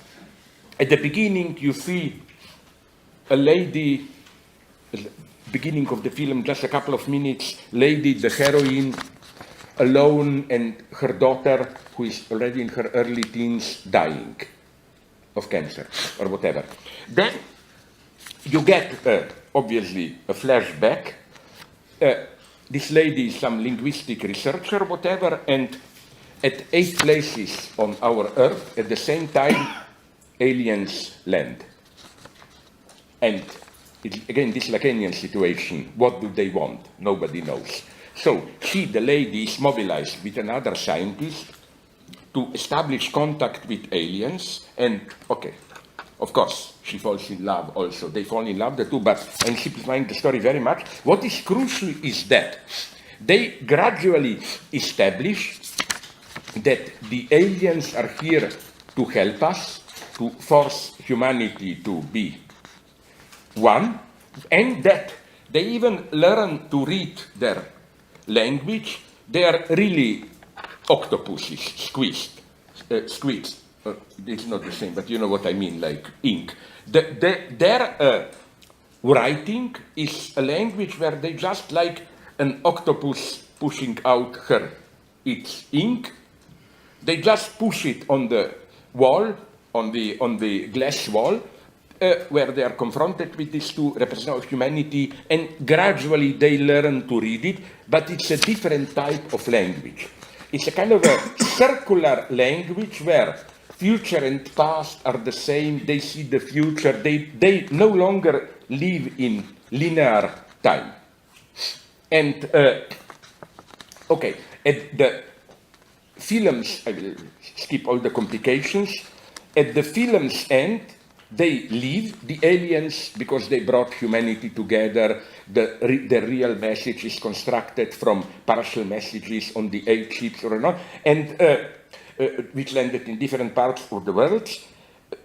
At the beginning, you see a lady, beginning of the film, just a couple of minutes, lady, the heroine, alone, and her daughter, who is already in her early teens, dying of cancer, or whatever. Then you get, obviously, a flashback. This lady is some linguistic researcher, whatever, and at 8 places on our Earth, at the same time, aliens land. And again, this Lacanian situation, what do they want? Nobody knows. So she, the lady, is mobilized with another scientist to establish contact with aliens, and, okay, of course, she falls in love also. They fall in love, the two, but I'm simplifying the story very much. What is crucial is that they gradually establish that the aliens are here to help us, to force humanity to be one, and that they even learn to read their language. They are really octopuses, squeezed. It's not the same, but you know what I mean, like ink. Their writing is a language where they just like an octopus pushing out its ink. They just push it on the wall, on the glass wall, where they are confronted with these two representations of humanity, and gradually they learn to read it, but it's a different type of language. It's a kind of a circular language where future and past are the same, they see the future, they no longer live in linear time. And, okay, at the films, I will skip all the complications, at the film's end, they leave, the aliens, because they brought humanity together. The real message is constructed from partial messages on the 8 ships or not, and which landed in different parts of the world.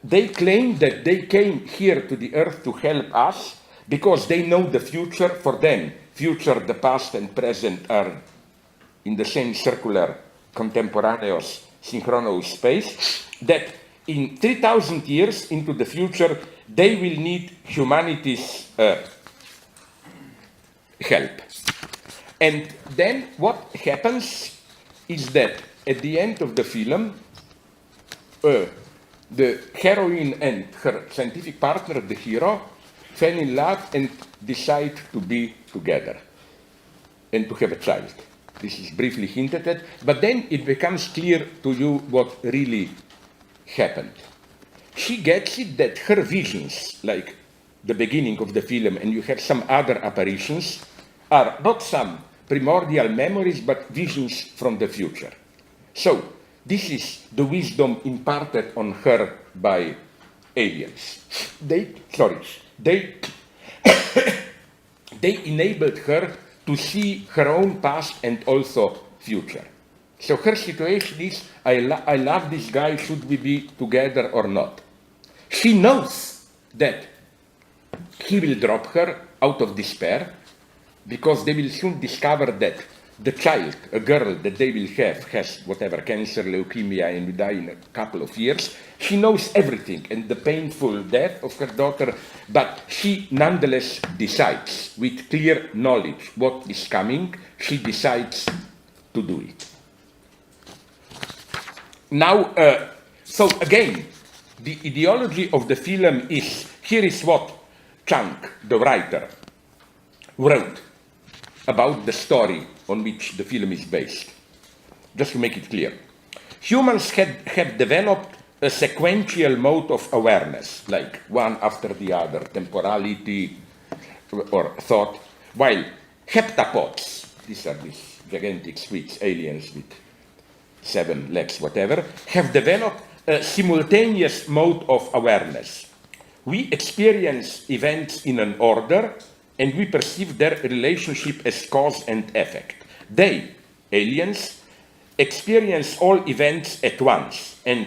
They claim that they came here to the earth to help us because they know the future. For them, future, the past, and present are in the same circular, contemporaneous, synchronous space, that in 3,000 years into the future, they will need humanity's help. And then what happens is that at the end of the film, the heroine and her scientific partner, the hero, fell in love and decide to be together and to have a child. This is briefly hinted at, but then it becomes clear to you what really happened. She gets it that her visions, like the beginning of the film, and you have some other apparitions, are not some primordial memories, but visions from the future. So, this is the wisdom imparted on her by aliens. They enabled her to see her own past and also future. So her situation is, I love this guy, should we be together or not? She knows that he will drop her out of despair, because they will soon discover that the child, a girl that they will have, has whatever, cancer, leukemia, and will die in a couple of years. She knows everything and the painful death of her daughter, but she nonetheless decides, with clear knowledge what is coming, she decides to do it. Now, so again, the ideology of the film is, here is what Chang, the writer, wrote about the story on which the film is based. Just to make it clear. Humans have developed a sequential mode of awareness, like one after the other, temporality or thought, while heptapods, these are these gigantic squids, aliens with 7 legs, whatever, have developed a simultaneous mode of awareness. We experience events in an order, and we perceive their relationship as cause and effect. They, aliens, experience all events at once and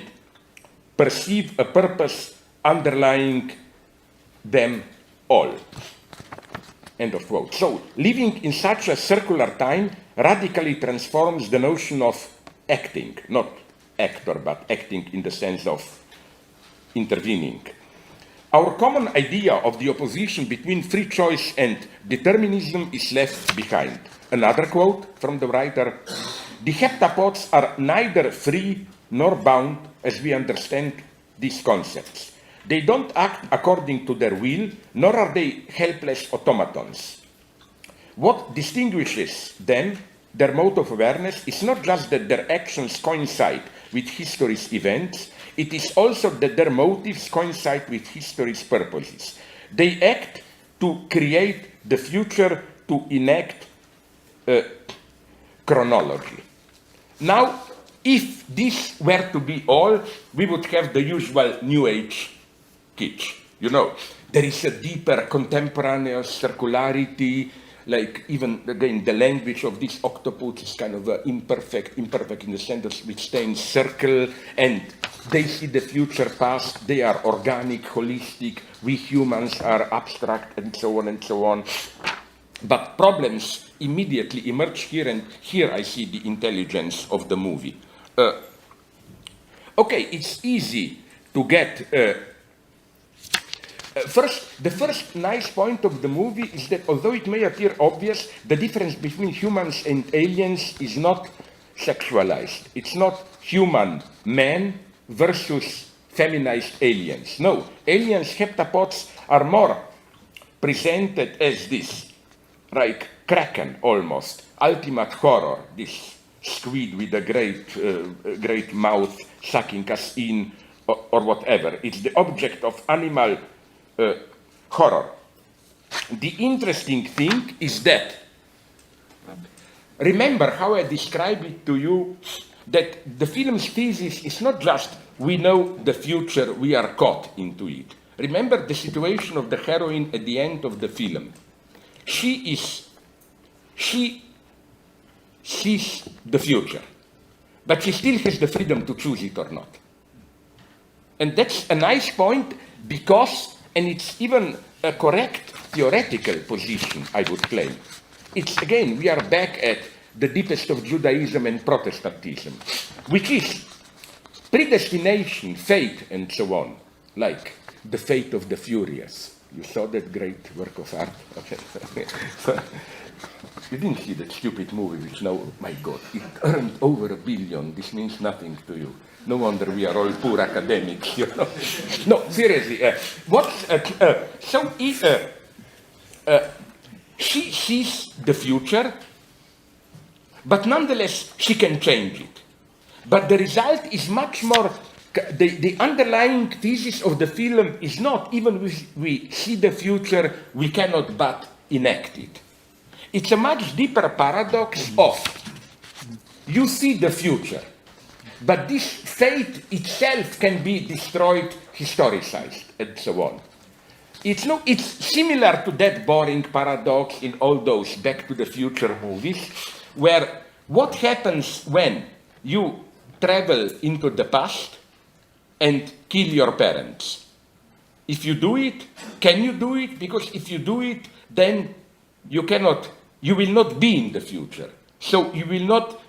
perceive a purpose underlying them all. End of quote. So, living in such a circular time radically transforms the notion of acting, not actor, but acting in the sense of intervening. Our common idea of the opposition between free choice and determinism is left behind. Another quote from the writer: the heptapods are neither free nor bound as we understand these concepts. They don't act according to their will, nor are they helpless automatons. What distinguishes them, their mode of awareness, is not just that their actions coincide with history's events, it is also that their motives coincide with history's purposes. They act to create the future, to enact chronology. Now, if this were to be all, we would have the usual New Age kitsch. You know, there is a deeper contemporaneous circularity, like even, again, the language of this octopus is kind of imperfect in the sense which stay in circle, and they see the future past, they are organic, holistic, we humans are abstract, and so on and so on. But problems immediately emerge here, and here I see the intelligence of the movie. Okay, it's easy to get... the first nice point of the movie is that although it may appear obvious, the difference between humans and aliens is not sexualized. It's not human man versus feminized aliens. No, aliens, heptapods, are more presented as this, like Kraken almost, ultimate horror, this squid with a great mouth sucking us in, or whatever. It's the object of animal horror. The interesting thing is that, remember how I described it to you, that the film's thesis is not just we know the future, we are caught into it. Remember the situation of the heroine at the end of the film. She sees the future, but she still has the freedom to choose it or not. And that's a nice point because, and it's even a correct theoretical position, I would claim. It's, again, we are back at the deepest of Judaism and Protestantism, which is predestination, fate, and so on, like the fate of the furious. You saw that great work of art? Okay. You didn't see that stupid movie, which now, my God, it earned over $1 billion. This means nothing to you. No wonder we are all poor academics, you know. No, seriously. She sees the future, but nonetheless, she can change it. But the result is much more, the underlying thesis of the film is not, even if we see the future, we cannot but enact it. It's a much deeper paradox of, you see the future, but this fate itself can be destroyed, historicized, and so on. It's similar to that boring paradox in all those Back to the Future movies, where what happens when you travel into the past and kill your parents? If you do it, can you do it? Because if you do it, then you will not be in the future. So you will not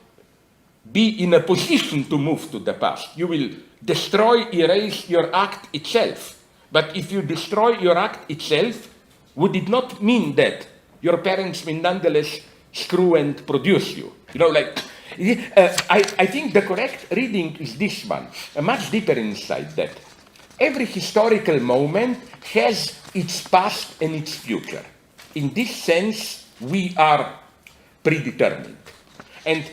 be in a position to move to the past. You will destroy, erase your act itself. But if you destroy your act itself, would it not mean that your parents will nonetheless screw and produce you? You know, like, I think the correct reading is this one, a much deeper insight that every historical moment has its past and its future. In this sense, we are predetermined. And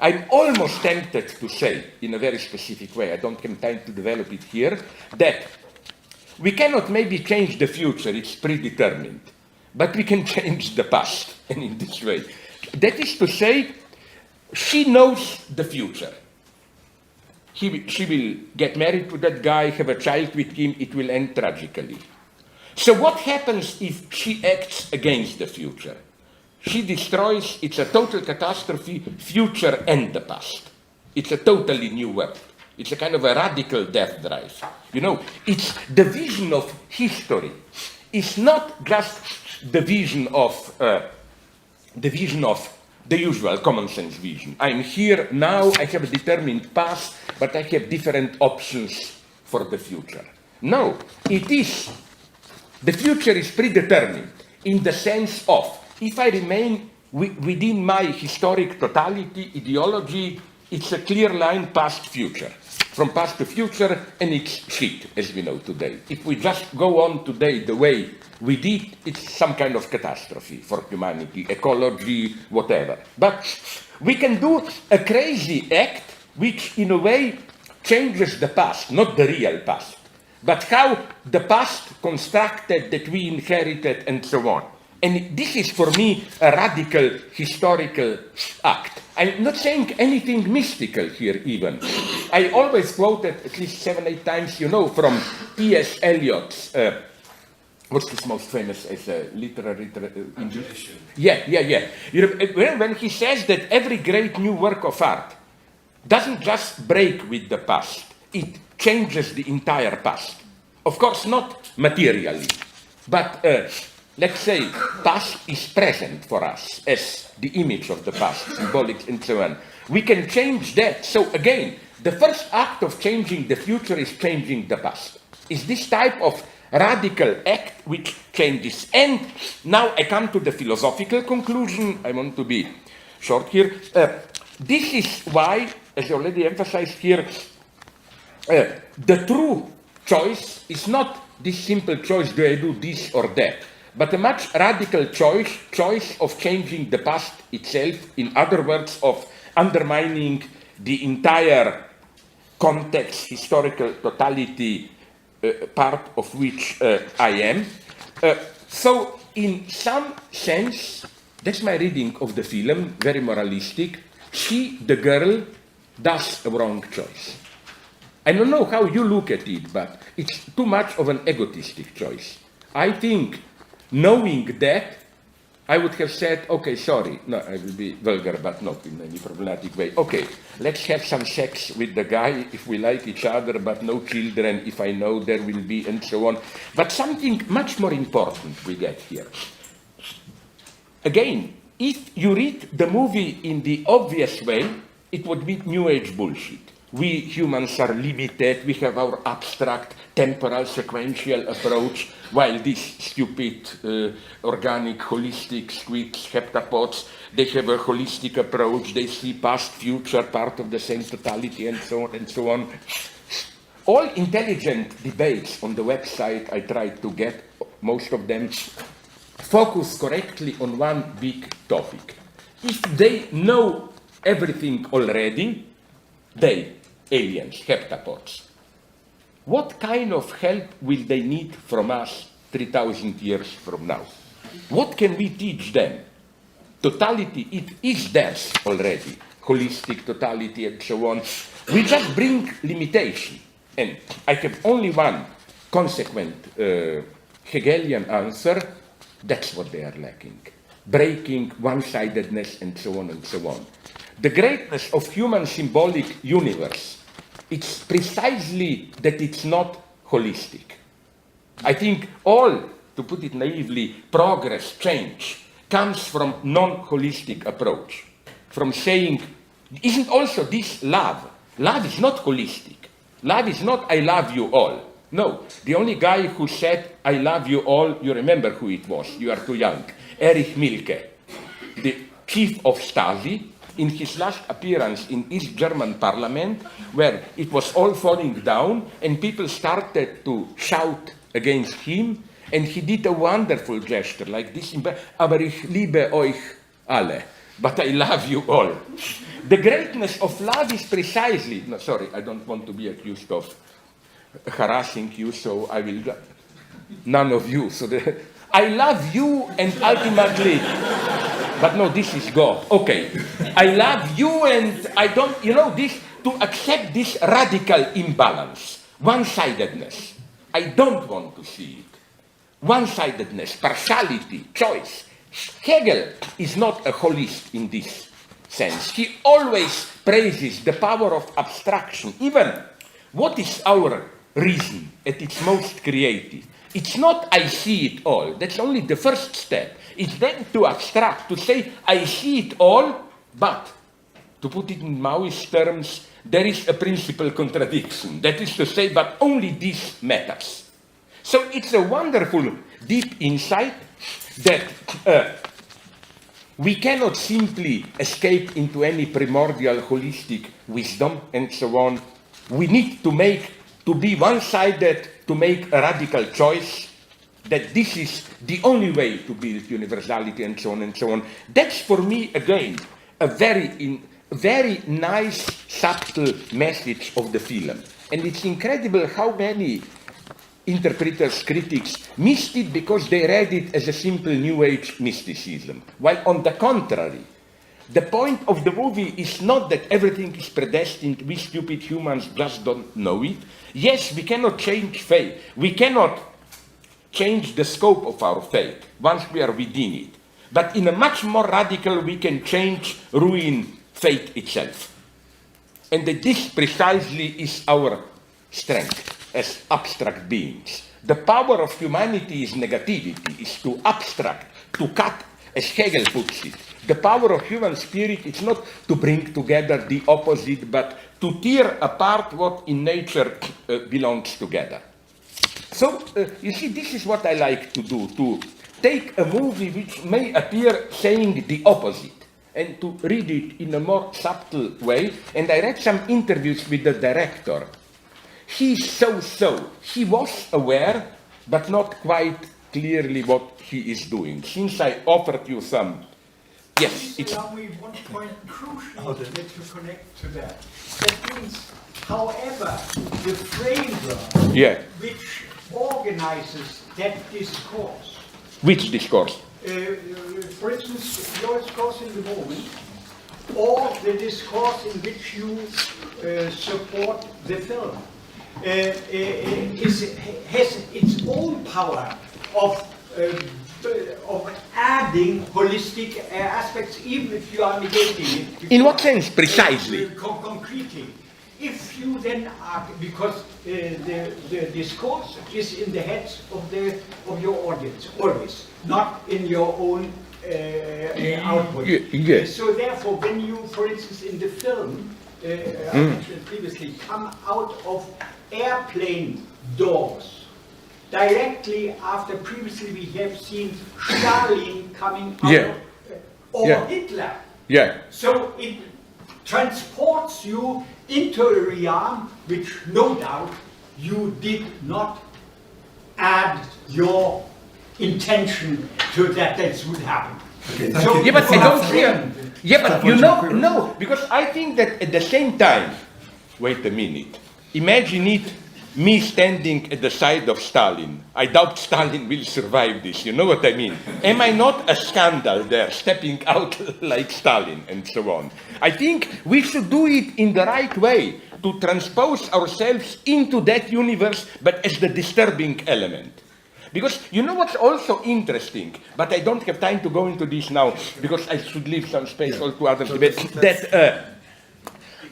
I'm almost tempted to say, in a very specific way, I don't have time to develop it here, that we cannot maybe change the future, it's predetermined, but we can change the past, and in this way. That is to say, she knows the future. She will get married to that guy, have a child with him, it will end tragically. So what happens if she acts against the future? She destroys, it's a total catastrophe, future and the past. It's a totally new world. It's a kind of a radical death drive. You know, it's the vision of history. It's not just the vision of the usual common sense vision. I'm here now, I have a determined past, but I have different options for the future. No, it is, the future is predetermined in the sense of, if I remain within my historic totality, ideology, it's a clear line past-future. From past to future, and it's shit, as we know today. If we just go on today the way we did, it's some kind of catastrophe for humanity, ecology, whatever. But we can do a crazy act which, in a way, changes the past, not the real past, but how the past constructed that we inherited and so on. And this is, for me, a radical historical act. I'm not saying anything mystical here, even. I always quoted at least 7-8 times, you know, from T.S. Eliot's, what's his most famous as a literary... Yeah. You know, when he says that every great new work of art doesn't just break with the past, it changes the entire past. Of course, not materially, but... let's say past is present for us as the image of the past, symbolic and so on. We can change that. So again, the first act of changing the future is changing the past. Is this type of radical act which changes. And now I come to the philosophical conclusion. I want to be short here. This is why, as I already emphasized here, The true choice is not this simple choice, do I do this or that, but a much radical choice of changing the past itself, in other words, of undermining the entire context, historical totality, part of which I am. So in some sense, that's my reading of the film, very moralistic. She, the girl, does a wrong choice. I don't know how you look at it, but it's too much of an egotistic choice. I think, knowing that, I would have said, okay, sorry, no, I will be vulgar, but not in any problematic way. Okay, let's have some sex with the guy if we like each other, but no children if I know there will be, and so on. But something much more important we get here. Again, if you read the movie in the obvious way, it would be New Age bullshit. We humans are limited, we have our abstract, temporal, sequential approach, while these stupid, organic, holistic squids, heptapods, they have a holistic approach, they see past, future, part of the same totality, and so on and so on. All intelligent debates on the website I tried to get, most of them, focus correctly on one big topic. If they know everything already, they, aliens, heptapods, what kind of help will they need from us 3,000 years from now? What can we teach them? Totality, it is theirs already, holistic totality and so on. We just bring limitation. And I have only one consequent Hegelian answer, that's what they are lacking. Breaking one-sidedness and so on and so on. The greatness of human symbolic universe, it's precisely that it's not holistic. I think all, to put it naively, progress, change, comes from non-holistic approach. From saying, isn't also this love? Love is not holistic. Love is not I love you all. No, the only guy who said I love you all, you remember who it was, you are too young, Erich Mielke, the chief of Stasi, in his last appearance in East German parliament, where it was all falling down and people started to shout against him, and he did a wonderful gesture like this, aber ich liebe euch alle, but I love you all. The greatness of love is precisely, no, sorry, I don't want to be accused of harassing you, so I will, none of you, so I love you and ultimately, but no, this is God. Okay, I love you and I don't, you know, this, to accept this radical imbalance, one-sidedness. I don't want to see it. One-sidedness, partiality, choice. Hegel is not a holist in this sense. He always praises the power of abstraction. Even what is our reason at its most creative? It's not I see it all. That's only the first step. It's then to abstract, to say I see it all, but, to put it in Maoist terms, there is a principal contradiction. That is to say, but only this matters. So it's a wonderful, deep insight that we cannot simply escape into any primordial holistic wisdom and so on. We need to be one-sided, to make a radical choice, that this is the only way to build universality and so on and so on. That's for me, again, a very nice, subtle message of the film. And it's incredible how many interpreters, critics, missed it because they read it as a simple New Age mysticism. While on the contrary, the point of the movie is not that everything is predestined, we stupid humans just don't know it. Yes, we cannot change fate. We cannot change the scope of our fate once we are within it. But in a much more radical, we can change, ruin fate itself. And that this precisely is our strength as abstract beings. The power of humanity is negativity, is to abstract, to cut, as Hegel puts it. The power of human spirit is not to bring together the opposite, but to tear apart what in nature belongs together. So, you see, this is what I like to do, to take a movie which may appear saying the opposite, and to read it in a more subtle way. And I read some interviews with the director. he's so. He was aware, but not quite clearly what he is doing. Since I offered you some, yes, Please allow me one point crucial to connect to that. That means, however, the framework which organizes that discourse. Which discourse? For instance, your discourse in the moment, or the discourse in which you support the film, has its own power of adding holistic aspects, even if you are negating it. In what sense, precisely? Concretely. If you then argue, because the discourse is in the heads of your audience, always, not in your own output. Yes. So therefore, when you, for instance, in the film, I mentioned previously, come out of airplane doors, directly after previously we have seen Stalin coming out, or Hitler. Yeah. So it transports you into a realm which no doubt you did not add your intention to that would happen. Okay, thank you. Yeah, but I don't Slavoj, hear. Yeah, but you know, no, because I think that at the same time, wait a minute, imagine it, me standing at the side of Stalin. I doubt Stalin will survive this, you know what I mean? Am I not a scandal there, stepping out like Stalin and so on? I think we should do it in the right way, to transpose ourselves into that universe, but as the disturbing element. Because you know what's also interesting, but I don't have time to go into this now, because I should leave some space all to others.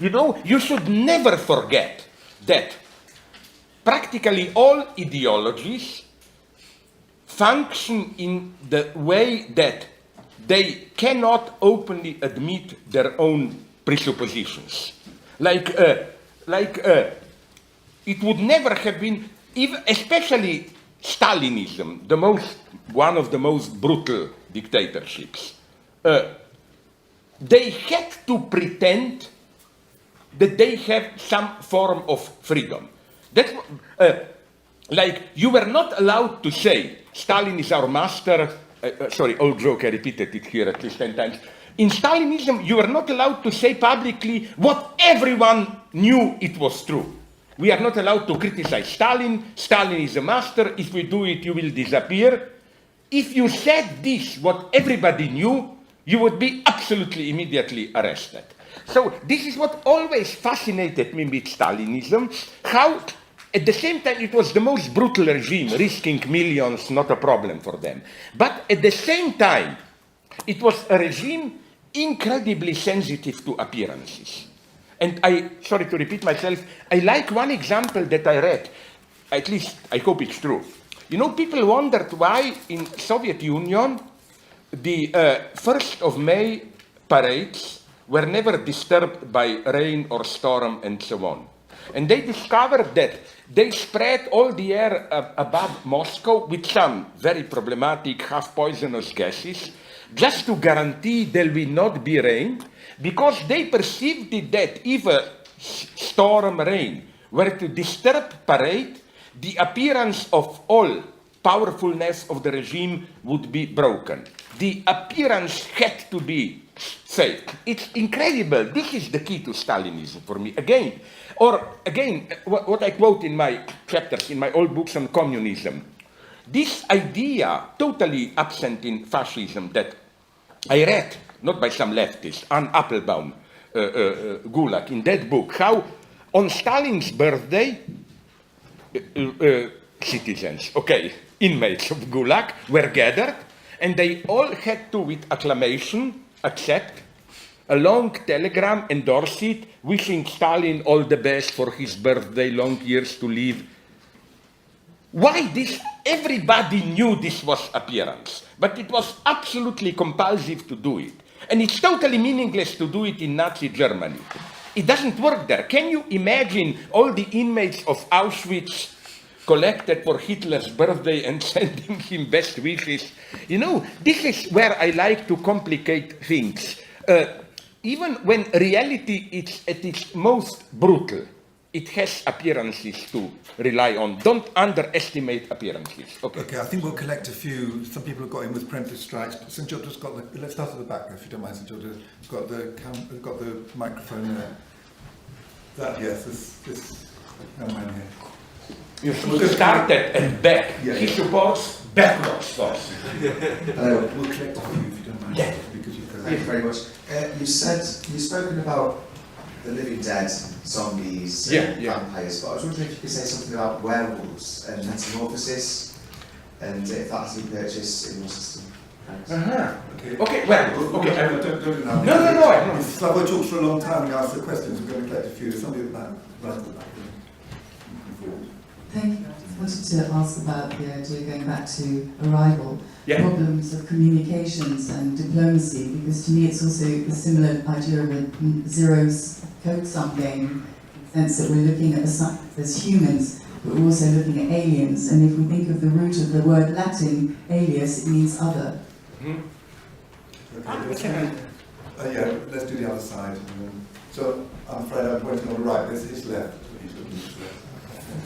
You know, you should never forget that practically all ideologies function in the way that they cannot openly admit their own presuppositions. It would never have been, even, especially Stalinism, one of the most brutal dictatorships. They had to pretend that they have some form of freedom. That's like you were not allowed to say Stalin is our master. Sorry, old joke. I repeated it here at least 10 times. In Stalinism, you were not allowed to say publicly what everyone knew it was true. We are not allowed to criticize Stalin. Stalin is a master. If we do it, you will disappear. If you said this, what everybody knew, you would be absolutely immediately arrested. So this is what always fascinated me with Stalinism, how at the same time it was the most brutal regime, risking millions, not a problem for them. But at the same time, it was a regime incredibly sensitive to appearances. And sorry to repeat myself, I like one example that I read, at least I hope it's true. You know, people wondered why in Soviet Union the 1st of May parades were never disturbed by rain or storm and so on. And they discovered that they spread all the air above Moscow with some very problematic, half-poisonous gases, just to guarantee there will not be rain, because they perceived it that if a storm, rain, were to disturb parade, the appearance of all powerfulness of the regime would be broken. The appearance had to be fake. It's incredible. This is the key to Stalinism for me. Again, what I quote in my chapters, in my old books on communism, this idea, totally absent in fascism, that I read, not by some leftist, Anne Applebaum, Gulag, in that book, how on Stalin's birthday, citizens, inmates of Gulag were gathered, and they all had to, with acclamation, accept a long telegram, endorse it, wishing Stalin all the best for his birthday, long years to live. Why this? Everybody knew this was appearance, but it was absolutely compulsive to do it. And it's totally meaningless to do it in Nazi Germany. It doesn't work there. Can you imagine all the inmates of Auschwitz collected for Hitler's birthday and sending him best wishes? You know, this is where I like to complicate things. Even when reality is at its most brutal, it has appearances to rely on. Don't underestimate appearances. Okay. Okay, I think we'll collect a few. Some people have got in with preemptive strikes. St. George's got the. Let's start at the back, if you don't mind. St. George's got the microphone there. That yes, this young man here. You started at back. Yeah. He supports backwards thoughts. We'll collect a few if you don't mind. Yeah. Because you Thank you very much. You've spoken about the living dead, zombies, vampires, but I was wondering if you could say something about werewolves and metamorphosis, and if that's been purchased in your system. Thanks. Okay, well, okay. Don't do it now. No. Slavoj talks for a long time and asks the questions. We're going to collect a few. Somebody at the back, right at the back. Thank you. I just wanted to ask about the idea, going back to Arrival, Yeah. problems of communications and diplomacy, because to me it's also a similar idea of a zero-code-sum game, in the sense that we're looking at the science as humans, but we're also looking at aliens, and if we think of the root of the word Latin, alias, it means other. Okay, let's do the other side. So I'm afraid I'm pointing on the right. This is left. He's looking to the left.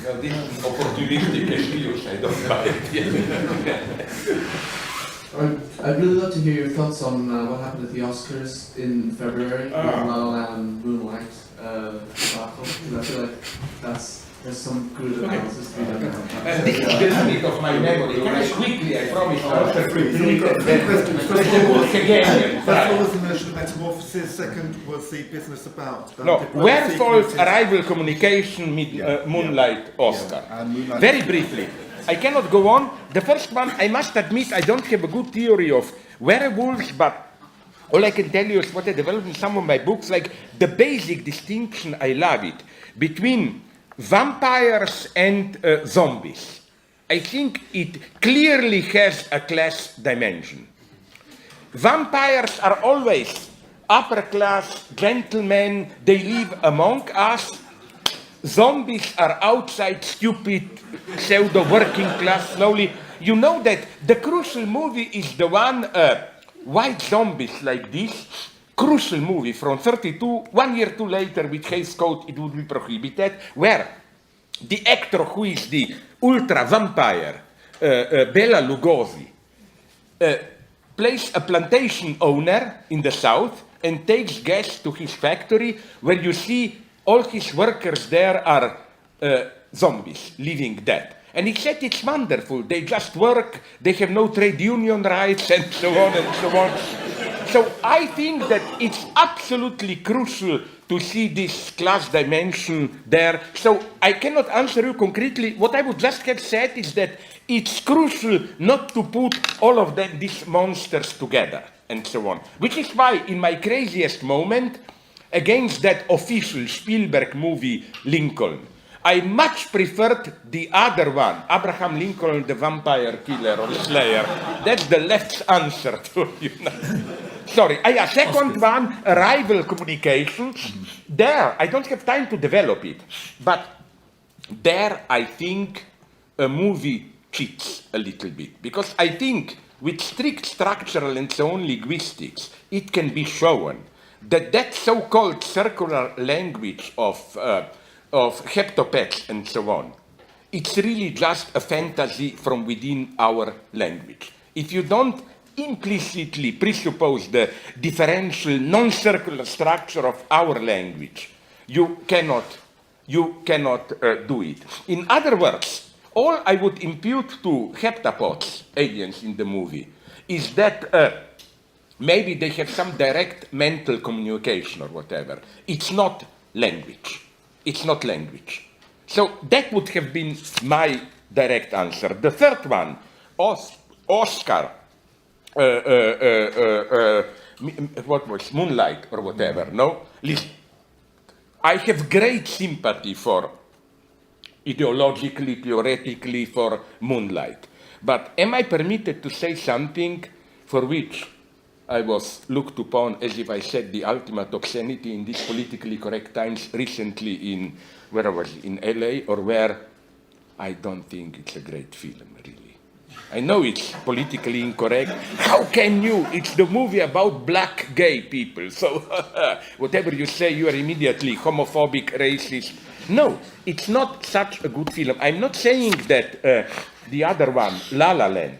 Well, this is opportunistic excuse, I don't buy it. I'd really love to hear your thoughts on what happened at the Oscars in February, with La La Land and Moonlight debacle, because I feel like there's some good analysis to be done there. This is the limit of my memory. Can I quickly, I promise, after Three. So we've got three questions. First of all, again, First was the notion of metamorphosis. Second was the business about. no, diplomacy, werewolf communities. arrival communication, Moonlight, Oscar. And Moonlight. Very briefly, I cannot go on. The first one, I must admit, I don't have a good theory of werewolves, but all I can tell you is what I developed in some of my books, like the basic distinction, I love it, between vampires and zombies. I think it clearly has a class dimension. Vampires are always upper class gentlemen, they live among us. Zombies are outside, stupid, pseudo working class, slowly. You know that the crucial movie is the one, White Zombies like this, crucial movie from 32, 1 year too later with Hays Code it would be prohibited, where the actor who is the ultra vampire, Bela Lugosi, plays a plantation owner in the south and takes guests to his factory where you see all his workers there are zombies, living dead. And he said it's wonderful, they just work, they have no trade union rights and so on and so on. So I think that it's absolutely crucial to see this class dimension there. So I cannot answer you concretely. What I would just have said is that it's crucial not to put all of them, these monsters together and so on. Which is why in my craziest moment, against that official Spielberg movie, Lincoln, I much preferred the other one, Abraham Lincoln, the vampire killer or slayer. That's the left's answer to, Sorry, a second one, arrival communication. There, I don't have time to develop it, but there I think a movie cheats a little bit. Because I think with strict structural and so on linguistics, it can be shown that that so-called circular language of heptapets and so on, it's really just a fantasy from within our language. If you don't implicitly presuppose the differential non-circular structure of our language, you cannot do it. In other words, all I would impute to heptapods, aliens in the movie, is that maybe they have some direct mental communication or whatever. It's not language. It's not language. So that would have been my direct answer. The third one, Oscar, what was Moonlight or whatever, no? Listen, I have great sympathy for, ideologically, theoretically, for Moonlight. But am I permitted to say something for which I was looked upon as if I said the ultimate obscenity in these politically correct times recently in, where I was, in LA, or where I don't think it's a great film, really. I know it's politically incorrect. How can you? It's the movie about black gay people. So whatever you say, you are immediately homophobic, racist, No, it's not such a good film. I'm not saying that the other one, La La Land,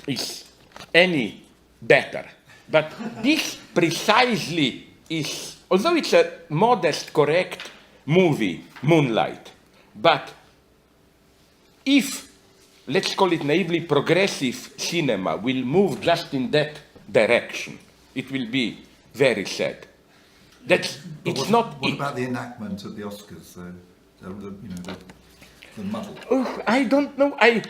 is any better. But this precisely is, although it's a modest, correct movie, Moonlight, but if, let's call it naively, progressive cinema will move just in that direction, it will be very sad. That's, it's not What it. about the enactment of the Oscars? The muddle. Oh, I don't know. I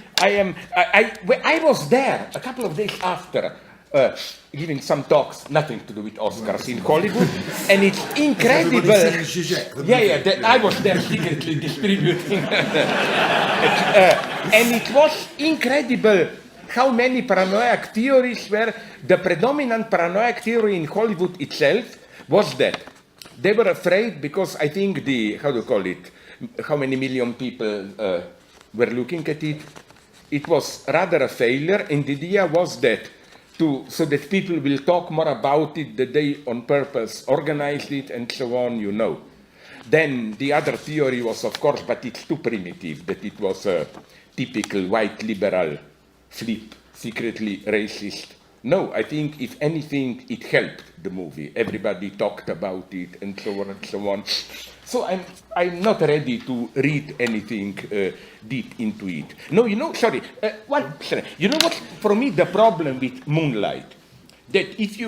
was there a couple of days after giving some talks, nothing to do with Oscars in Hollywood, and it's incredible. Everybody sings Žižek, the movie. I was there secretly distributing, and it was incredible how many paranoid theories were. The predominant paranoid theory in Hollywood itself was that they were afraid because I think how many million people were looking at it. It was rather a failure, and the idea was that so that people will talk more about it, that they on purpose organized it, and so on, Then the other theory was, of course, but it's too primitive, that it was a typical white liberal flip, secretly racist. No, I think if anything, it helped the movie. Everybody talked about it, and so on and so on. So I'm not ready to read anything deep into it. No, you know what, for me, the problem with Moonlight, that if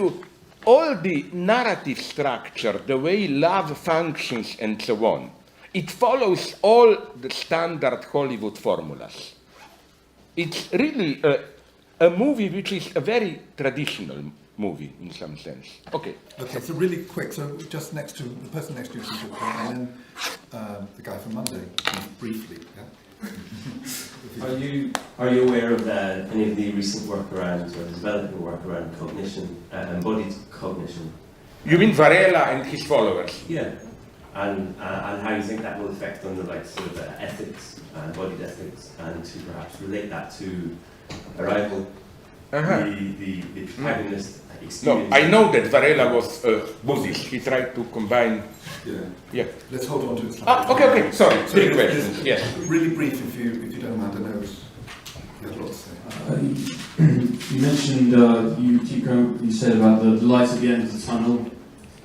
all the narrative structure, the way love functions and so on, it follows all the standard Hollywood formulas. It's really a movie which is a very traditional movie in some sense. Okay. Okay, so really quick, so just next to, the person next to you is Žižek, and then the guy from Monday, briefly, yeah? Are you aware of any of the recent work around, or developing work around cognition, embodied cognition? You mean Varela and his followers? Yeah. And how you think that will affect on the sort of ethics, embodied ethics, and to perhaps relate that to Arrival, the protagonist experience. No, I know that Varela was Buddhist. He tried to combine. Yeah. Let's hold on to it. Okay. Sorry. So Three questions. Yes. Really brief, if you don't mind. I know you had a lot to say. You mentioned, you said about the light at the end of the tunnel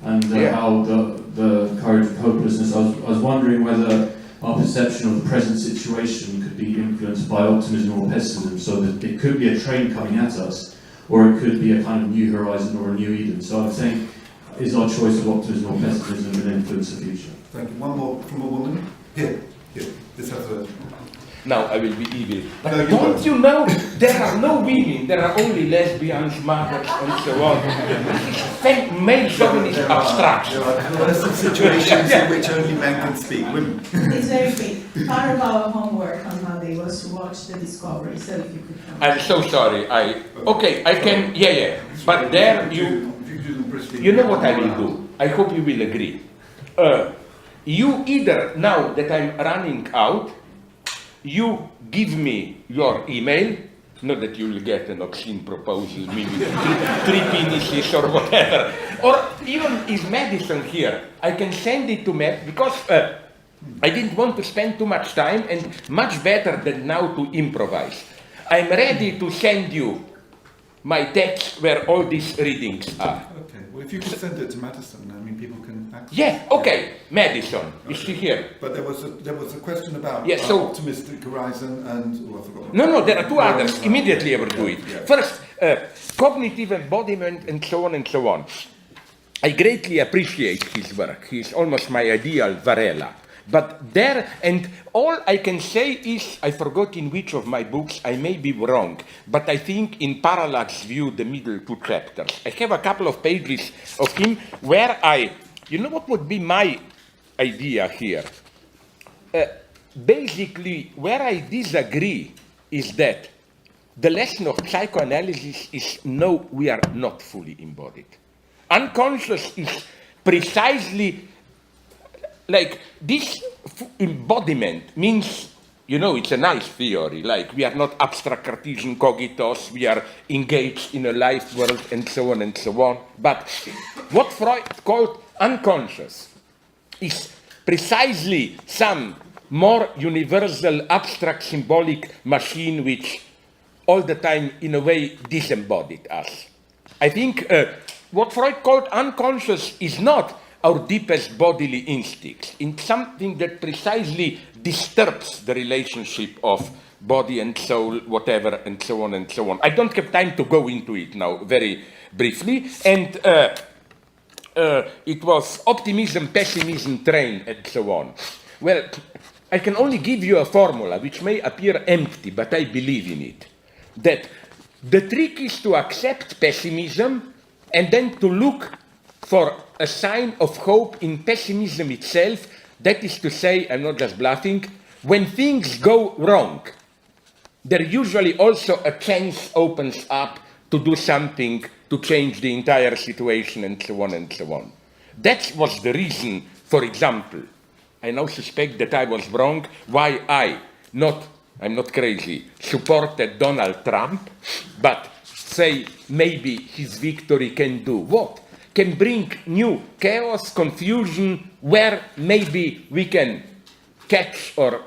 and how the courage of hopelessness. I was wondering whether our perception of the present situation could be influenced by optimism or pessimism, so that it could be a train coming at us, or it could be a kind of new horizon or a new Eden. So I'm saying, is our choice of optimism or pessimism going to influence the future? Thank you. One more from a woman. Here. This has a... Now I will be evil. But No, you don't won't. you know there are no women, there are only lesbians, mothers, and so on. Male chauvinist abstraction. There are some situations in which only men can speak. Women. It's very quick. Part of our homework on Monday was to watch The Discovery, so if you could come. I'm so sorry. I can. Yeah. But there you know what I will do. I hope you will agree. You either, now that I'm running out, you give me your email, not that you will get an obscene proposal, maybe three penises or whatever, or even is Madison here, I can send it to Matt, because I didn't want to spend too much time, and much better than now to improvise. I'm ready to send you my text where all these readings are. Okay, well if you could send it to Madison, I mean people can access it. Yeah, okay, Madison, is she here? But there was a question about so optimistic horizon and I forgot. No, there are two others. Immediately I will do it. Yeah. First, cognitive embodiment and so on and so on. I greatly appreciate his work. He's almost my ideal Varela. But there, and all I can say is, I forgot in which of my books, I may be wrong, but I think in Parallax View, the middle two chapters, I have a couple of pages of him where you know what would be my idea here? Basically, where I disagree is that the lesson of psychoanalysis is no, we are not fully embodied. Unconscious is precisely like this embodiment means, it's a nice theory, like we are not abstract Cartesian cogitos, we are engaged in a life world and so on and so on. But what Freud called unconscious is precisely some more universal, abstract, symbolic machine which all the time, in a way, disembodied us. I think what Freud called unconscious is not our deepest bodily instincts. It's something that precisely disturbs the relationship of body and soul, whatever, and so on and so on. I don't have time to go into it now very briefly. And it was optimism, pessimism, train, and so on. Well, I can only give you a formula which may appear empty, but I believe in it. That the trick is to accept pessimism and then to look for a sign of hope in pessimism itself. That is to say, I'm not just bluffing, when things go wrong, there usually also a chance opens up to do something to change the entire situation and so on and so on. That was the reason, for example, I now suspect that I was wrong, why I'm not crazy, supported Donald Trump, but say maybe his victory can do what? Can bring new chaos, confusion, where maybe we can catch or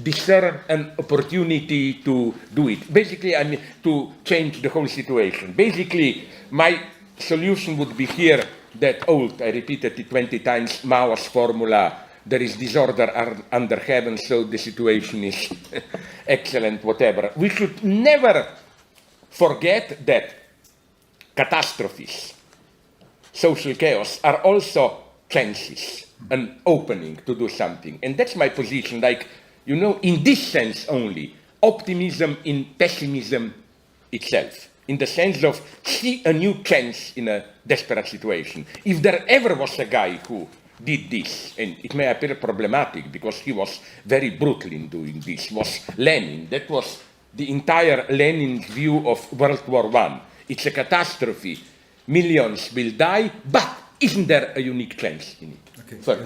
discern an opportunity to do it. Basically, I mean, to change the whole situation. Basically, my solution would be here that old, I repeated it 20 times, Mao's formula, there is disorder under heaven, so the situation is excellent, whatever. We should never forget that catastrophes, social chaos, are also chances, an opening to do something. And that's my position, like, you know, in this sense only, optimism in pessimism itself, in the sense of see a new chance in a desperate situation. If there ever was a guy who did this, and it may appear problematic because he was very brutal in doing this, was Lenin. That was the entire Lenin's view of World War I. It's a catastrophe. Millions will die, but isn't there a unique chance in it? Okay, Sorry.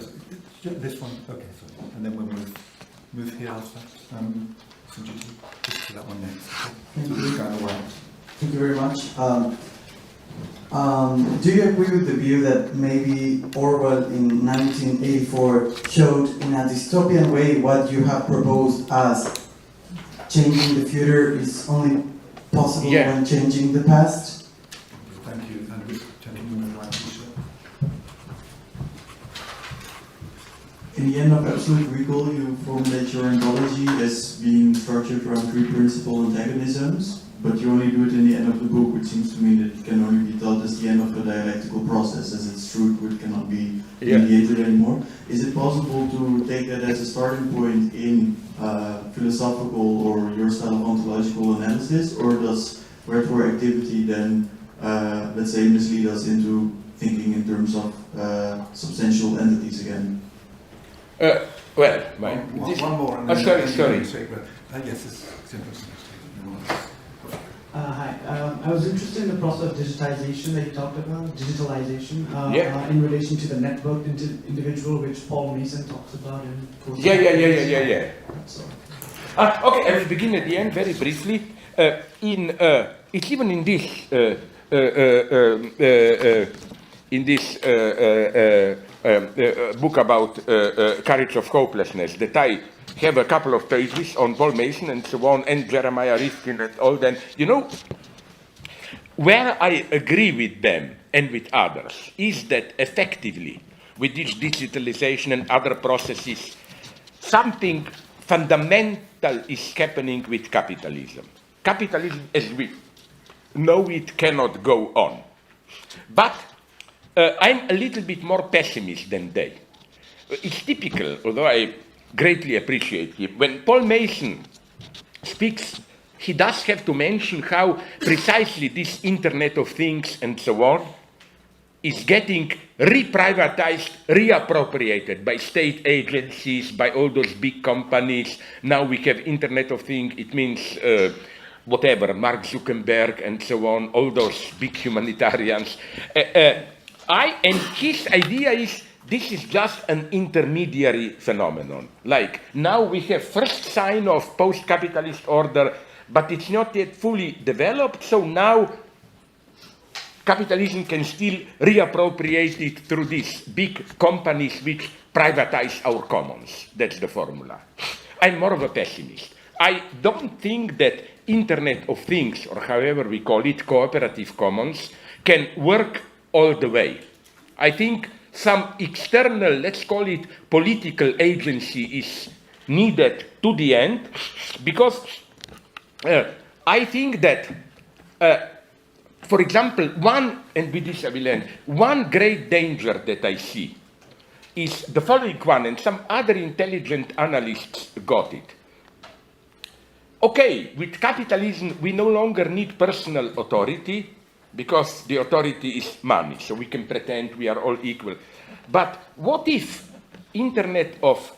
This one, okay, sorry. And then we'll move here after that. Just to that one next. Thank So you. we're going around. Thank you very much. Do you agree with the view that maybe Orwell in 1984 showed in a dystopian way what you have proposed as changing the future is only possible when changing the past? Thank you. And this gentleman around the show. In the end of Absolute Recall, you formulate your ontology as being structured around three principal antagonisms, but you only do it in the end of the book, which seems to me that it can only be thought as the end of a dialectical process, as its truth which cannot be mediated anymore. Is it possible to take that as a starting point in philosophical or your style of ontological analysis, or does wherefore activity then, let's say, mislead us into thinking in terms of substantial entities again? Well, one more. And sorry. Yes, it's simple. Hi. I was interested in the process of digitization that you talked about, digitalization, in relation to the networked individual, which Paul Mason talks about in Yeah. Okay, I will begin at the end very briefly. It's even in this book about courage of hopelessness that I have a couple of pages on Paul Mason and so on, and Jeremiah Rifkin and all that. You know, where I agree with them and with others is that effectively, with this digitalization and other processes, something fundamental is happening with capitalism. Capitalism, as we know it, cannot go on. But I'm a little bit more pessimist than they. It's typical, although I greatly appreciate him. When Paul Mason speaks, he does have to mention how precisely this Internet of Things and so on is getting reprivatized, reappropriated by state agencies, by all those big companies. Now we have Internet of Things, it means whatever, Mark Zuckerberg and so on, all those big humanitarians. And his idea is this is just an intermediary phenomenon. Like, now we have first sign of post-capitalist order, but it's not yet fully developed, so now capitalism can still reappropriate it through these big companies which privatize our commons. That's the formula. I'm more of a pessimist. I don't think that Internet of Things, or however we call it, cooperative commons, can work all the way. I think some external, let's call it political agency, is needed to the end, because I think that, for example, one great danger that I see is the following one, and some other intelligent analysts got it. Okay, with capitalism, we no longer need personal authority because the authority is money, so we can pretend we are all equal. But what if Internet of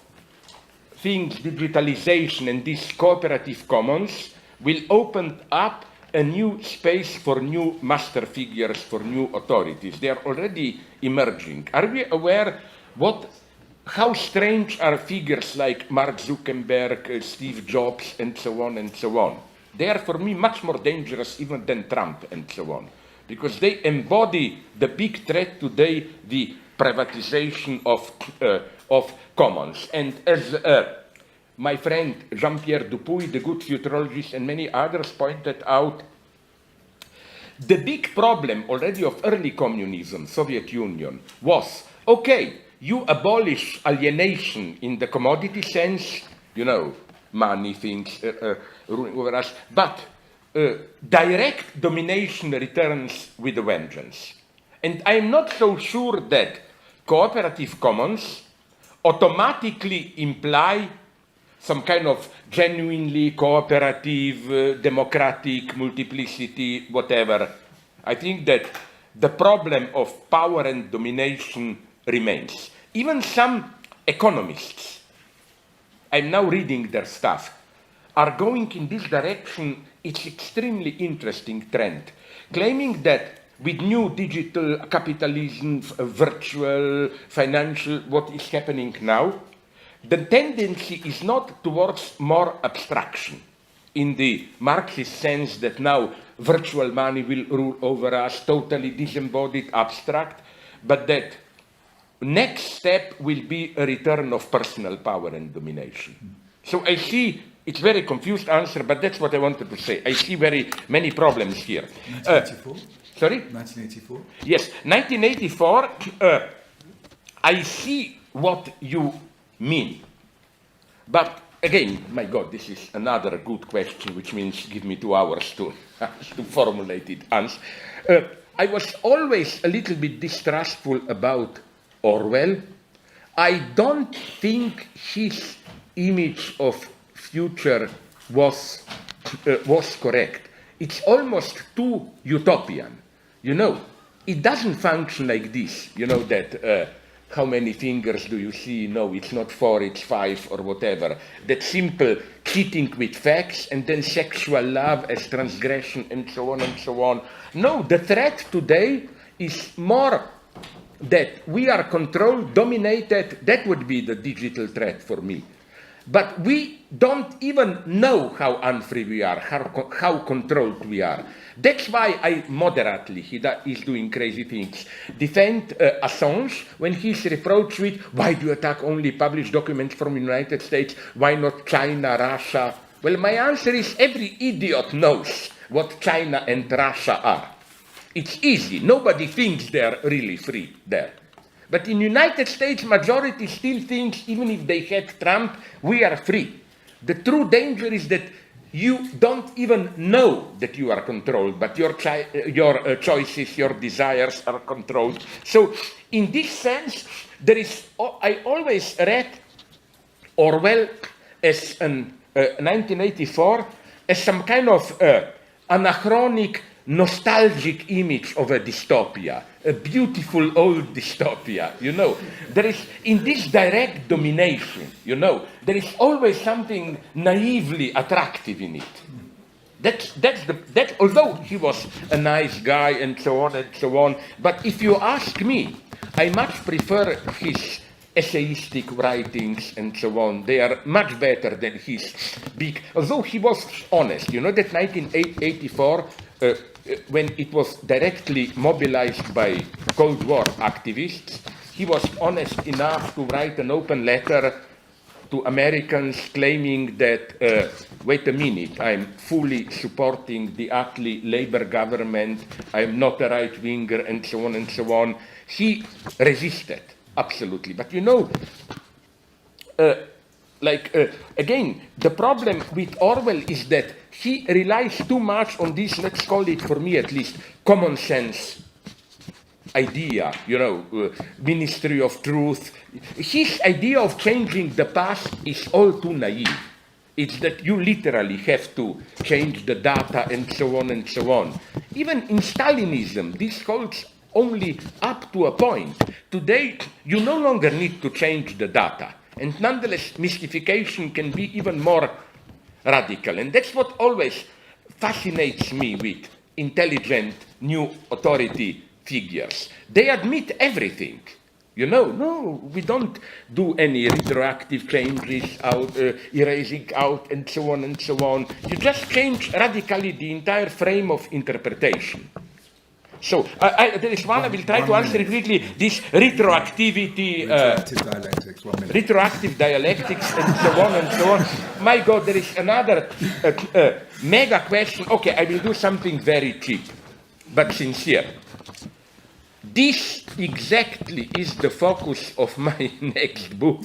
Things, digitalization, and these cooperative commons will open up a new space for new master figures, for new authorities? They are already emerging. Are we aware how strange are figures like Mark Zuckerberg, Steve Jobs, and so on and so on? They are, for me, much more dangerous even than Trump and so on, because they embody the big threat today, the privatization of commons. And as my friend Jean-Pierre Dupuy, the good futurologist, and many others pointed out, the big problem already of early communism, Soviet Union, was, okay, you abolish alienation in the commodity sense, money, things ruling over us, but direct domination returns with a vengeance. And I'm not so sure that cooperative commons automatically imply some kind of genuinely cooperative, democratic, multiplicity, whatever. I think that the problem of power and domination remains. Even some economists, I'm now reading their stuff, are going in this direction. It's extremely interesting trend, claiming that with new digital capitalism, virtual, financial, what is happening now, the tendency is not towards more abstraction in the Marxist sense that now virtual money will rule over us, totally disembodied, abstract, but that next step will be a return of personal power and domination. So I see, it's a very confused answer, but that's what I wanted to say. I see very many problems here. 1984? Sorry? 1984? Yes, 1984, I see what you mean. But again, my God, this is another good question, which means give me 2 hours to formulate it. I was always a little bit distrustful about Orwell. I don't think his image of future was correct. It's almost too utopian. It doesn't function like this. That how many fingers do you see? No, it's not 4, it's 5 or whatever. That simple cheating with facts and then sexual love as transgression and so on and so on. No, the threat today is more that we are controlled, dominated. That would be the digital threat for me. But we don't even know how unfree we are, how controlled we are. That's why I moderately, he is doing crazy things, defend Assange when he's reproached with, why do you attack only published documents from the United States? Why not China, Russia? Well, my answer is every idiot knows what China and Russia are. It's easy. Nobody thinks they're really free there. But in the United States, majority still thinks, even if they had Trump, we are free. The true danger is that you don't even know that you are controlled, but your choices, your desires are controlled. So in this sense, I always read Orwell as 1984 as some kind of anachronic, nostalgic image of a dystopia, a beautiful old dystopia, There is, in this direct domination, there is always something naively attractive in it. Although he was a nice guy and so on, but if you ask me, I much prefer his essayistic writings and so on. They are much better than his big, although he was honest. You know that 1984, when it was directly mobilized by Cold War activists, he was honest enough to write an open letter to Americans claiming that, wait a minute, I'm fully supporting the Attlee Labour government, I'm not a right-winger, and so on and so on. He resisted, absolutely. But you know, again, the problem with Orwell is that he relies too much on this, let's call it, for me at least, common sense idea, you know, Ministry of Truth. His idea of changing the past is all too naive. It's that you literally have to change the data and so on and so on. Even in Stalinism, this holds only up to a point. Today, you no longer need to change the data. And nonetheless, mystification can be even more radical. And that's what always fascinates me with intelligent new authority figures. They admit everything. You know, no, we don't do any retroactive changes out, erasing out, and so on and so on. You just change radically the entire frame of interpretation. So, there is one, I will try to answer it quickly, this retroactivity, retroactive dialectics, and so on and so on. My God, there is another mega question. Okay, I will do something very cheap, but sincere. This exactly is the focus of my next book,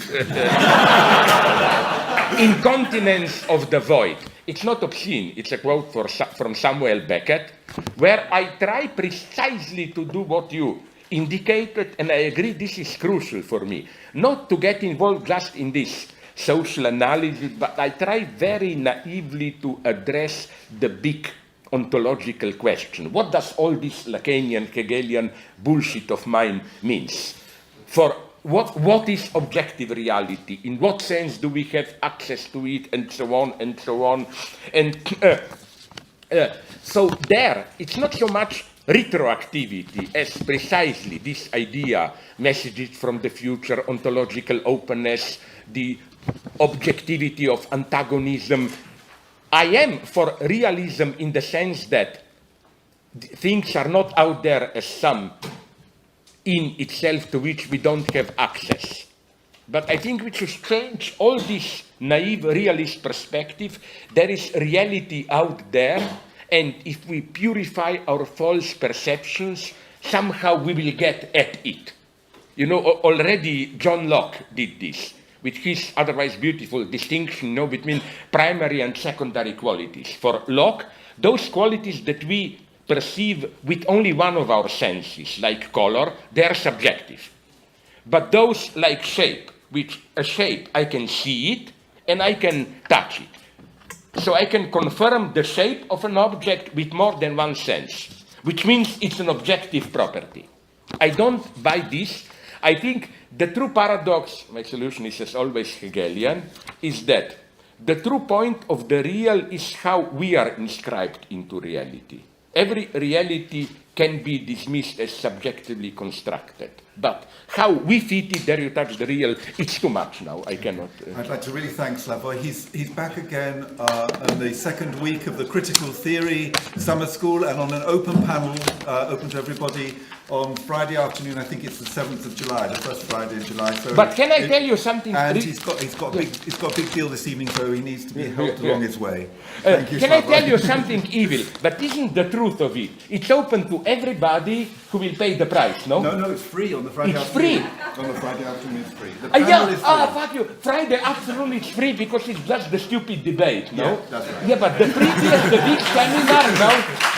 Incontinence of the Void. It's not obscene, it's a quote from Samuel Beckett, where I try precisely to do what you indicated, and I agree this is crucial for me. Not to get involved just in this social analysis, but I try very naively to address the big ontological question. What does all this Lacanian, Hegelian bullshit of mine means? For what is objective reality? In what sense do we have access to it? And so on and so on. And so there, it's not so much retroactivity as precisely this idea, messages from the future, ontological openness, the objectivity of antagonism. I am for realism in the sense that things are not out there as some in itself to which we don't have access. But I think we should change all this naive realist perspective. There is reality out there, and if we purify our false perceptions, somehow we will get at it. You know, already John Locke did this, with his otherwise beautiful distinction, you know, between primary and secondary qualities. For Locke, those qualities that we perceive with only one of our senses, like color, they're subjective. But those like shape, which a shape, I can see it and I can touch it. So I can confirm the shape of an object with more than one sense, which means it's an objective property. I don't buy this. I think the true paradox, my solution is as always Hegelian, is that the true point of the real is how we are inscribed into reality. Every reality can be dismissed as subjectively constructed. But how we fit it, there you touch the real, it's too much now, I cannot... I'd like to really thank Slavoj. He's back again on the second week of the Critical Theory Summer School and on an open panel, open to everybody, on Friday afternoon. I think it's the 7th of July, the first Friday in July. So but can I tell you something? And he's got a big deal this evening, so he needs to be helped along his way. Thank you, can Slavoj. I tell you something evil? But isn't the truth of it? It's open to everybody who will pay the price, no? No, it's free on the Friday it's afternoon. Free. On the Friday afternoon, it's free. The panel is free. Fuck you. Friday afternoon it's free because it's just the stupid debate, no? Yeah, that's right. Yeah, but the previous, the big seminar, no?